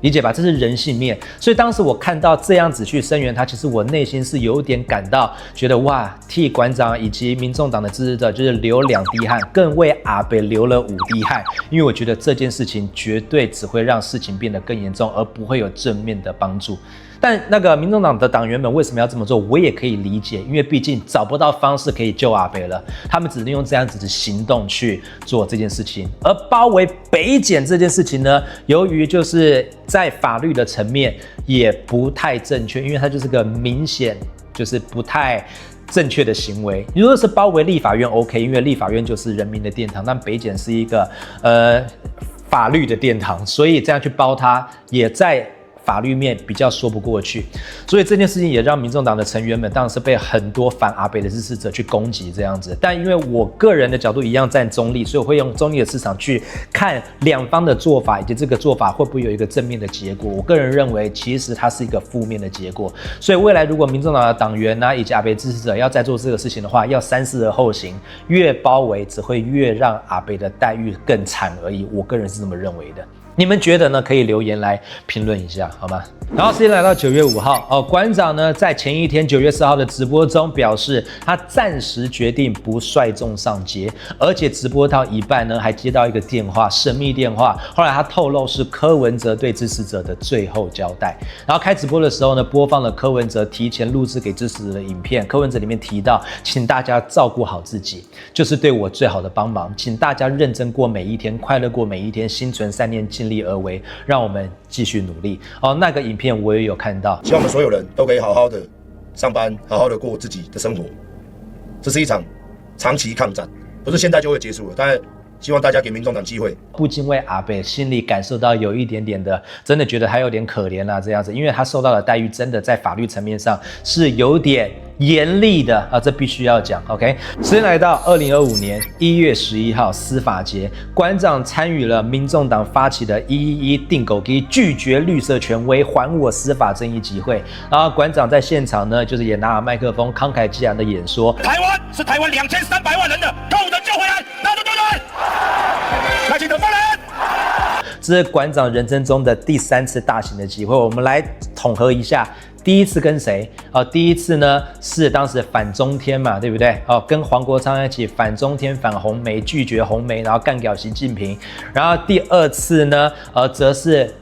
理解吧？这是人性面。所以当时我看到这样子去声援他，其实我内心是有点感到觉得哇，替馆长以及民众党的支持者就是流2滴汗，更为阿北流了5滴汗。因为我觉得这件事情绝对只会让事情变得更严重，而不会有正面的帮助。但那个民众党的党员们为什么要这么做，我也可以理解，因为毕竟找不到方式可以救阿北了，他们只能用这样子的行动去做这件事情。而包围北检这件事情呢，由于就是在法律的层面也不太正确，因为它就是个明显就是不太正确的行为。如果是包围立法院 OK， 因为立法院就是人民的殿堂，但北检是一个法律的殿堂，所以这样去包它也在法律面比较说不过去，所以这件事情也让民众党的成员们当然是被很多反阿北的支持者去攻击这样子。但因为我个人的角度一样站中立，所以我会用中立的市场去看两方的做法，以及这个做法会不会有一个正面的结果。我个人认为其实它是一个负面的结果，所以未来如果民众党的党员以及阿北支持者要再做这个事情的话，要三思而后行，越包围只会越让阿北的待遇更惨而已。我个人是这么认为的。你们觉得呢？可以留言来评论一下，好吗？然后时间来到9月5号，馆长呢在前一天9月4号的直播中表示，他暂时决定不率众上街，而且直播到一半呢，还接到一个电话，神秘电话。后来他透露是柯文哲对支持者的最后交代。然后开直播的时候呢，播放了柯文哲提前录制给支持者的影片。柯文哲里面提到，请大家照顾好自己，就是对我最好的帮忙，请大家认真过每一天，快乐过每一天，心存善念，尽力而为，让我们继续努力。那个影片我也有看到，希望我们所有人都可以好好的上班，好好的过自己的生活。这是一场长期抗战，不是现在就会结束了。当然，希望大家给民众党机会。不禁为阿北心里感受到有一点点的，真的觉得他有点可怜啦，这样子，因为他受到的待遇真的在法律层面上是有点严厉的啊，这必须要讲。OK， 时间来到2025年1月11号司法节，馆长参与了民众党发起的111定狗机拒绝绿色权威还我司法正义集会，然后馆长在现场呢，就是也拿了麦克风，慷慨激昂的演说。台湾是台湾2300万人的，够人就回来，拿着对人，来请等放人。这是馆长人生中的第3次大型的集会，我们来统合一下。第一次跟谁？第一次呢是当时反中天嘛，对不对？跟黄国昌一起反中天、反红媒，拒绝红媒，然后干掉习近平。然后第2次呢，则是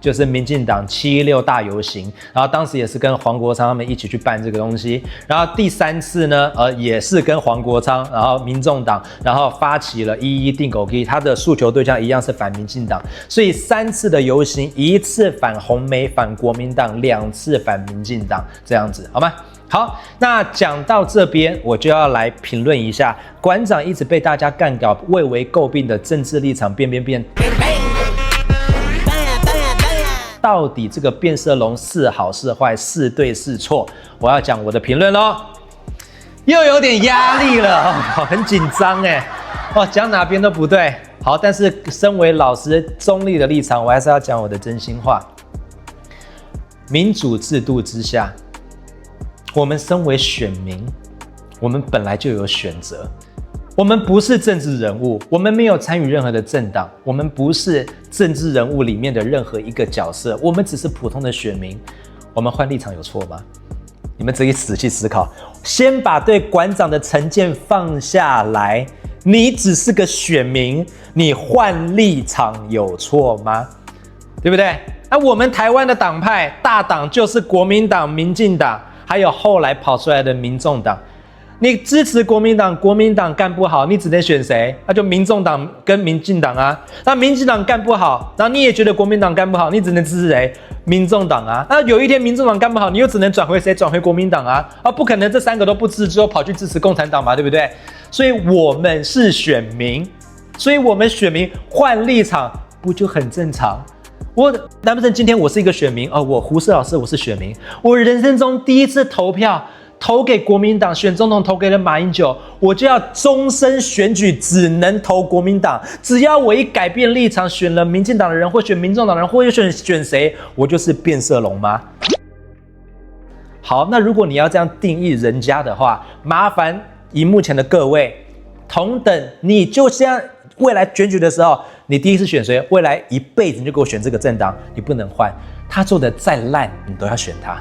就是民进党716大游行，然后当时也是跟黄国昌他们一起去办这个东西。然后第3次呢，也是跟黄国昌，然后民众党，然后发起了111定狗机，他的诉求对象一样是反民进党，所以3次的游行，1次反红媒、反国民党，2次反民进党，这样子好吗？好，那讲到这边，我就要来评论一下馆长一直被大家干掉、蔚为诟病的政治立场变。到底这个变色龙是好是坏，是对是错？我要讲我的评论咯，又有点压力了，很紧张哎，讲哪边都不对。好，但是身为老师中立的立场，我还是要讲我的真心话。民主制度之下，我们身为选民，我们本来就有选择。我们不是政治人物，我们没有参与任何的政党，我们不是政治人物里面的任何一个角色，我们只是普通的选民。我们换立场有错吗？你们自己仔细思考，先把对馆长的成见放下来。你只是个选民，你换立场有错吗？对不对？我们台湾的党派大党就是国民党、民进党，还有后来跑出来的民众党。你支持国民党，国民党干不好，你只能选谁？那就民众党跟民进党啊。那民进党干不好，然后你也觉得国民党干不好，你只能支持谁？民众党啊。那有一天民众党干不好，你又只能转回谁？转回国民党啊。不可能这3个都不支持，之后跑去支持共产党嘛，对不对？所以我们是选民，所以我们选民换立场不就很正常？难不成今天我是一个选民？我胡适老师我是选民，我人生中第一次投票。投给国民党，选总统投给了马英九，我就要终身选举只能投国民党。只要我一改变立场，选了民进党的人，或选民众党的人，或选谁，我就是变色龙吗？好，那如果你要这样定义人家的话，麻烦荧幕前的各位，同等你就像未来选举的时候，你第一次选谁，未来一辈子你就给我选这个政党，你不能换，他做的再烂，你都要选他。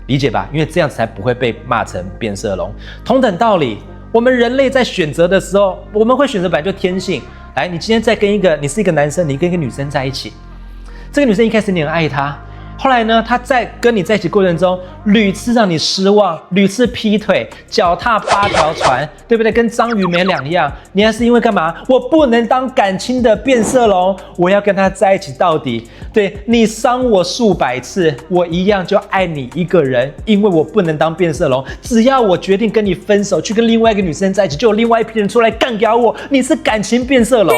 理解吧？因为这样子才不会被骂成变色龙。同等道理，我们人类在选择的时候，我们会选择本来就天性。来，你今天在你是一个男生，你跟一个女生在一起，这个女生一开始你很爱她，后来呢，她在跟你在一起过程中，屡次让你失望，屡次劈腿，脚踏8条船，对不对？跟章鱼没两样。你还是因为干嘛？我不能当感情的变色龙，我要跟他在一起到底。对，你伤我数百次，我一样就爱你一个人，因为我不能当变色龙。只要我决定跟你分手，去跟另外一个女生在一起，就有另外一批人出来干掉我。你是感情变色龙。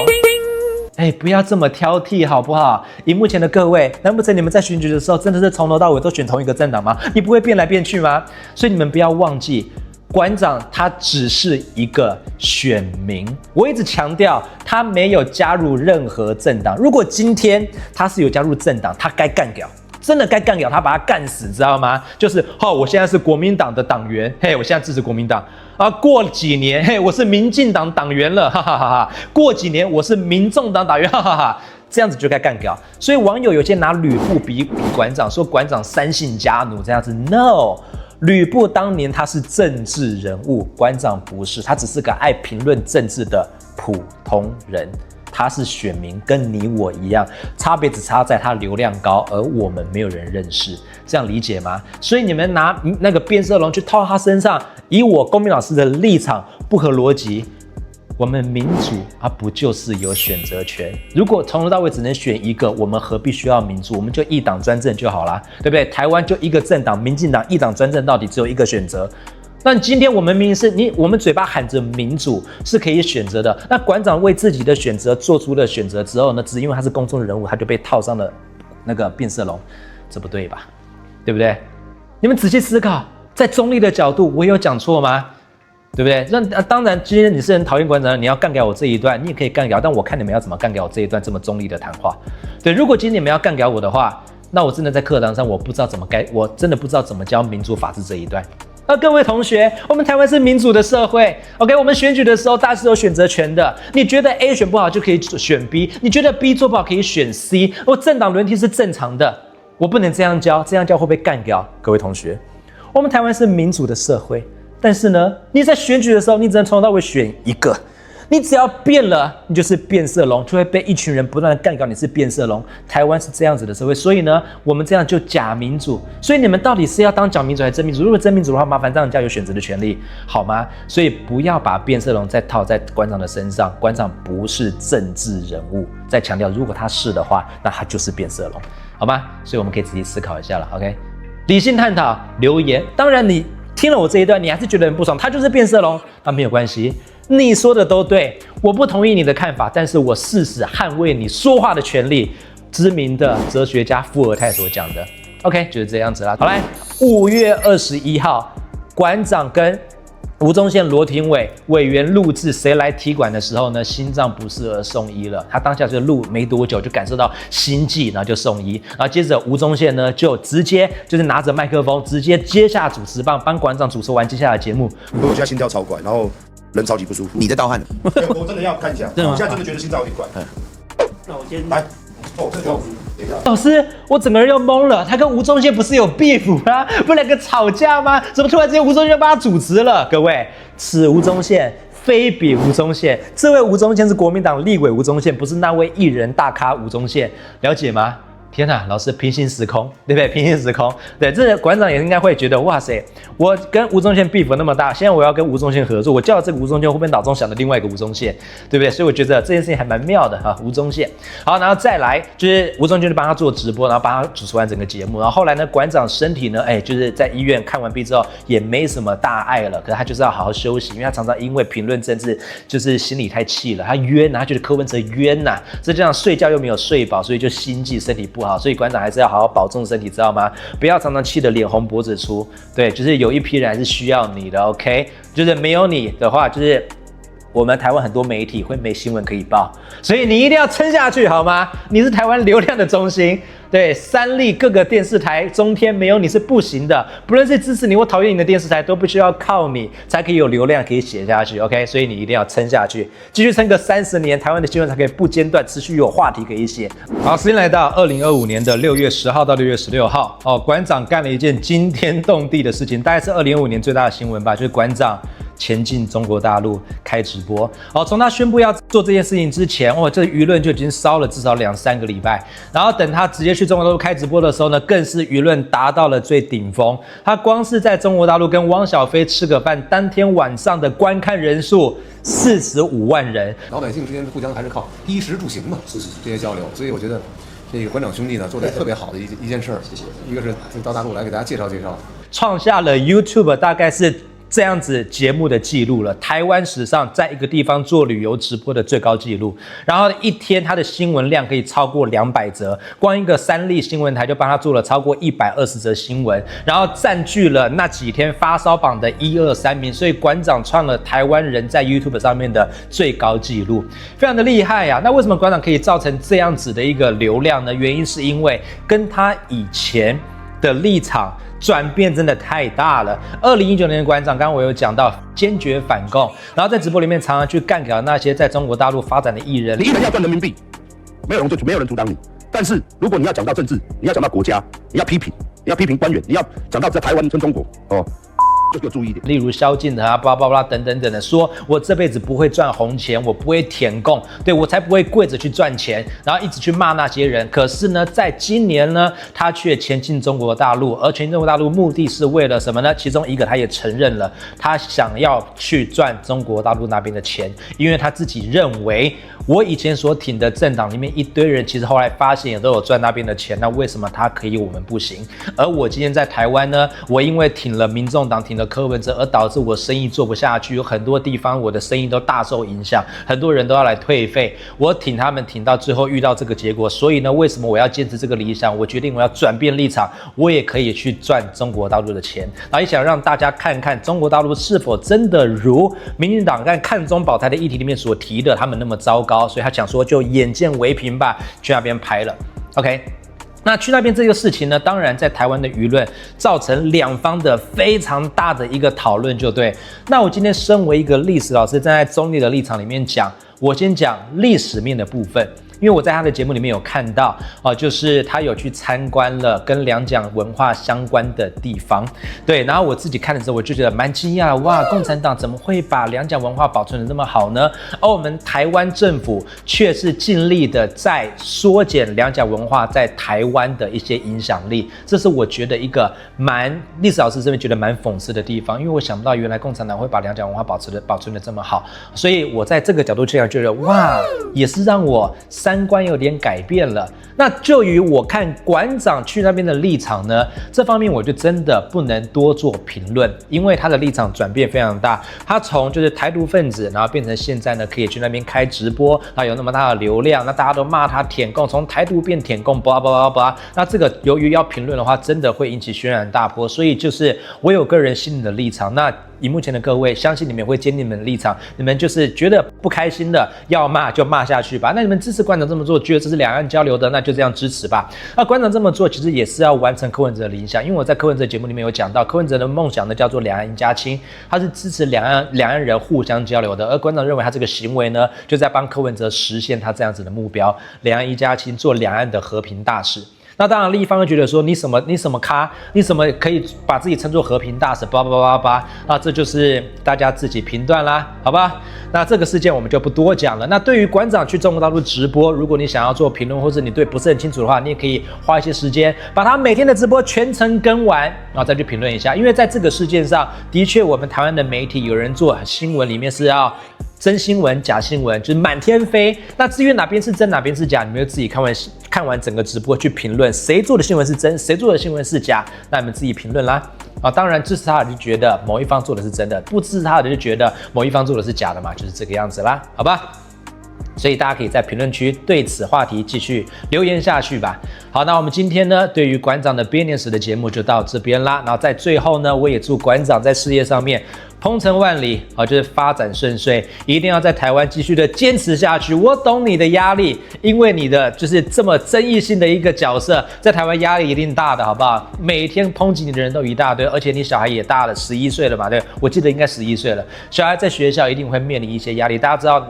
不要这么挑剔好不好？荧幕前的各位，难不成你们在选举的时候真的是从头到尾都选同一个政党吗？你不会变来变去吗？所以你们不要忘记，馆长他只是一个选民，我一直强调他没有加入任何政党。如果今天他是有加入政党，他该干掉。真的该干掉他，把他干死，知道吗？就是我现在是国民党的党员，我现在支持国民党啊。过几年，我是民进党党员了，哈哈哈哈。过几年我是民众党党员，哈哈哈。这样子就该干掉。所以网友有些拿吕布比馆长，说馆长3姓家奴这样子 ，no。吕布当年他是政治人物，馆长不是，他只是个爱评论政治的普通人。他是选民，跟你我一样，差别只差在他流量高，而我们没有人认识，这样理解吗？所以你们拿那个变色龙去套他身上，以我公民老师的立场不合逻辑。我们民主不就是有选择权？如果从头到尾只能选一个，我们何必需要民主？我们就一党专政就好啦，对不对？台湾就一个政党，民进党一党专政到底，只有一个选择。那今天我们明明是我们嘴巴喊着民主是可以选择的，那馆长为自己的选择做出了选择之后呢，只因为他是公众人物，他就被套上了那个变色龙，这不对吧？对不对？你们仔细思考，在中立的角度，我有讲错吗？对不对？那当然，今天你是很讨厌馆长，你要干掉我这一段，你也可以干掉，但我看你们要怎么干掉我这一段这么中立的谈话。对，如果今天你们要干掉我的话，那我真的在课堂上我不知道怎么我真的不知道怎么教民主法治这一段。各位同学，我们台湾是民主的社会 ，OK？ 我们选举的时候，大家是有选择权的。你觉得 A 选不好就可以选 B， 你觉得 B 做不好可以选 C。政党轮替是正常的，我不能这样教，这样教会被干掉。各位同学，我们台湾是民主的社会。但是呢，你在选举的时候，你只能从头到尾选一个。你只要变了，你就是变色龙，就会被一群人不断的干掉。你是变色龙，台湾是这样子的社会，所以呢，我们这样就假民主。所以你们到底是要当假民主还是真民主？如果真民主的话，麻烦让人家有选择的权利，好吗？所以不要把变色龙再套在馆长的身上。馆长不是政治人物，再强调，如果他是的话，那他就是变色龙，好吗？所以我们可以仔细思考一下了 ，OK？ 理性探讨，留言。当然你听了我这一段，你还是觉得很不爽，他就是变色龙，那没有关系，你说的都对，我不同意你的看法，但是我誓死捍卫你说话的权利。知名的哲学家伏尔泰所讲的 ，OK， 就是这样子啦。好来，5月21号，馆长跟吴宗宪、罗廷伟委员录制谁来踢馆的时候呢，心脏不适而送医了。他当下就录没多久就感受到心悸，然后就送医。然后接着吴宗宪呢就直接就是拿着麦克风直接接下主持棒，帮馆长主持完接下来的节目。我现在心跳超快，然后人超级不舒服。你在盗汗？我真的要看一下，我现在真的觉得心脏有点快。那我先来，这就。老师，我整个人又懵了。他跟吴宗宪不是有 beef 吗？不两个吵架吗？怎么突然之间吴宗宪帮他主持了？各位，此吴宗宪非彼吴宗宪。这位吴宗宪是国民党立委吴宗宪，不是那位艺人大咖吴宗宪，了解吗？天哪，老师平行时空，对不对？平行时空，对，这馆长也应该会觉得，哇塞，我跟吴宗宪 beef 那么大，现在我要跟吴宗宪合作，我叫了这个吴宗宪，会不会脑中想的另外一个吴宗宪，对不对？所以我觉得这件事情还蛮妙的哈，吴宗宪。好，然后再来就是吴宗宪就帮他做直播，然后帮他主持完整个节目，然后后来呢，馆长身体呢，就是在医院看完病之后也没什么大碍了，可是他就是要好好休息，因为他常常因为评论政治就是心里太气了，他冤呐，他觉得柯文哲冤呐，再加上睡觉又没有睡饱，所以就心悸，身体不好。所以馆长还是要好好保重身体，知道吗？不要常常气得脸红脖子粗。对，就是有一批人还是需要你的 ，OK？ 就是没有你的话，就是我们台湾很多媒体会没新闻可以报，所以你一定要撑下去，好吗？你是台湾流量的中心。对，三立各个电视台中天没有你是不行的，不论是支持你或讨厌你的电视台，都必须要靠你才可以有流量可以写下去 ，OK？ 所以你一定要撑下去，继续撑个30年，台湾的新闻才可以不间断，持续有话题可以写。好，时间来到2025年的6月10号到6月16号，馆长干了一件惊天动地的事情，大概是2025年最大的新闻吧，就是馆长前进中国大陆开直播。从他宣布要做这件事情之前，这舆论就已经烧了至少2-3个礼拜。然后等他直接去中国大陆开直播的时候呢，更是舆论达到了最顶峰。他光是在中国大陆跟汪小菲吃个饭，当天晚上的观看人数45万人。老百姓之间互相还是靠衣食住行嘛，这些交流。所以我觉得这个馆长兄弟呢做得特别好的一件事儿。谢谢。一个是到大陆来给大家介绍介绍，创下了 YouTube 大概是这样子节目的记录了，台湾史上在一个地方做旅游直播的最高纪录。然后一天他的新闻量可以超过200则，光一个三立新闻台就帮他做了超过120则新闻，然后占据了那几天发烧榜的1、2、3名，所以馆长创了台湾人在 YouTube 上面的最高纪录，非常的厉害呀。那为什么馆长可以造成这样子的一个流量呢？原因是因为跟他以前的立场转变真的太大了。2019年的馆长，刚刚我有讲到坚决反共，然后在直播里面常常去干掉那些在中国大陆发展的艺人。你一人要赚人民币，没有人阻挡你。但是如果你要讲到政治，你要讲到国家，你要批评官员，你要讲到在台湾跟中国就给我注意一点。例如萧敬腾啊，巴拉巴拉等等等的，说我这辈子不会赚红钱，我不会舔共，对我才不会跪着去赚钱，然后一直去骂那些人。可是呢，在今年呢，他却前进中国大陆，而前进中国大陆目的是为了什么呢？其中一个他也承认了，他想要去赚中国大陆那边的钱，因为他自己认为我以前所挺的政党里面一堆人，其实后来发现也都有赚那边的钱，那为什么他可以，我们不行？而我今天在台湾呢，我因为挺了民众党，挺了柯文哲，而导致我生意做不下去，有很多地方我的生意都大受影响，很多人都要来退费，我挺他们挺到最后遇到这个结果，所以呢，为什么我要坚持这个理想？我决定我要转变立场，我也可以去赚中国大陆的钱，然后也想让大家看看中国大陆是否真的如民进党在看中保台的议题里面所提的他们那么糟糕，所以他想说就眼见为凭吧，去那边拍了 ，OK。那去那边这个事情呢，当然在台湾的舆论造成两方的非常大的一个讨论，就对。那我今天身为一个历史老师，站在中立的立场里面讲，我先讲历史面的部分。因为我在他的节目里面有看到，就是他有去参观了跟两蒋文化相关的地方，对，然后我自己看的时候，我就觉得蛮惊讶，哇，共产党怎么会把两蒋文化保存得那么好呢？而我们台湾政府却是尽力的在缩减两蒋文化在台湾的一些影响力，这是我觉得一个历史老师这边觉得蛮讽刺的地方，因为我想不到原来共产党会把两蒋文化保存得这么好，所以我在这个角度这样觉得，哇，也是让我三观有点改变了。那就于我看馆长去那边的立场呢，这方面我就真的不能多做评论，因为他的立场转变非常大。他从就是台独分子，然后变成现在呢可以去那边开直播，然后有那么大的流量，那大家都骂他舔共，从台独变舔共，叭叭叭叭。那这个由于要评论的话，真的会引起轩然大波，所以就是我有个人心里的立场。那以目前的各位，相信你们会坚定你们的立场，你们就是觉得不开心的，要骂就骂下去吧。那你们支持馆长这么做，觉得这是两岸交流的，那就这样支持吧。那馆长这么做，其实也是要完成柯文哲的理想，因为我在柯文哲节目里面有讲到，柯文哲的梦想呢叫做两岸一家亲，他是支持两岸人互相交流的，而馆长认为他这个行为呢，就在帮柯文哲实现他这样子的目标，两岸一家亲，做两岸的和平大使。那当然，另一方会觉得说你什么咖，你什么可以把自己称作和平大使，叭叭叭叭叭啊，这就是大家自己评断啦，好吧？那这个事件我们就不多讲了。那对于馆长去中国大陆直播，如果你想要做评论，或者你对不是很清楚的话，你也可以花一些时间把他每天的直播全程跟完，然后再去评论一下。因为在这个事件上，的确我们台湾的媒体有人做新闻里面是要真新闻、假新闻，就是满天飞。那至于哪边是真，哪边是假，你们就自己看完整个直播去评论，谁做的新闻是真，谁做的新闻是假，那你们自己评论啦。啊，当然支持他的就觉得某一方做的是真的，不支持他的就觉得某一方做的是假的嘛，就是这个样子啦，好吧？所以大家可以在评论区对此话题继续留言下去吧。好，那我们今天呢，对于馆长的编年史的节目就到这边啦。然后在最后呢，我也祝馆长在事业上面鹏程万里啊，就是发展顺遂，一定要在台湾继续的坚持下去。我懂你的压力，因为你的就是这么争议性的一个角色，在台湾压力一定大的，好不好？每天抨击你的人都一大堆，而且你小孩也大了，11岁了嘛，对，我记得应该11岁了。小孩在学校一定会面临一些压力，大家知道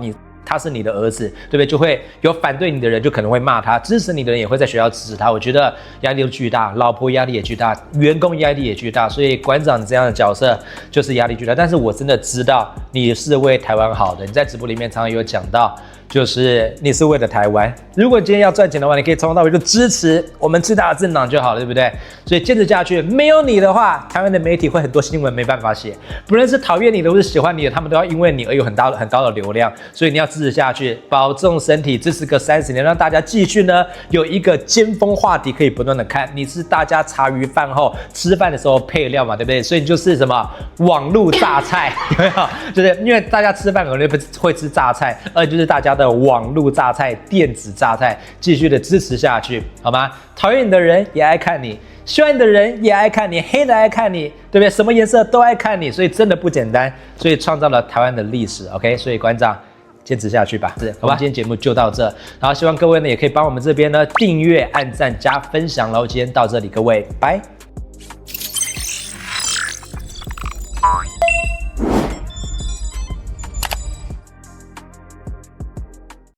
他是你的儿子，对不对？就会有反对你的人，就可能会骂他；支持你的人也会在学校支持他。我觉得压力都巨大，老婆压力也巨大，员工压力也巨大，所以馆长这样的角色就是压力巨大。但是我真的知道你是为台湾好的，你在直播里面常常有讲到，就是你是为了台湾。如果你今天要赚钱的话，你可以从头到尾就支持我们最大的政党就好了，对不对？所以坚持下去，没有你的话，台湾的媒体会很多新闻没办法写，不论是讨厌你的或是喜欢你的，他们都要因为你而有很高的流量。所以你要支持下去，保重身体，支持个30年，让大家继续呢有一个尖峰话题可以不断的看。你是大家茶余饭后吃饭的时候配料嘛，对不对？所以你就是什么网路榨菜，有没有？就是因为大家吃饭可能会吃榨菜，就是大家的网路榨菜、电子榨菜，继续的支持下去，好吗？讨厌你的人也爱看你，喜欢你的人也爱看你，黑的爱看你，对不对？什么颜色都爱看你，所以真的不简单，所以创造了台湾的历史。OK， 所以馆长坚持下去吧，好吧？今天节目就到这，然后希望各位呢也可以帮我们这边呢订阅、按赞、加分享喽。今天到这里，各位拜。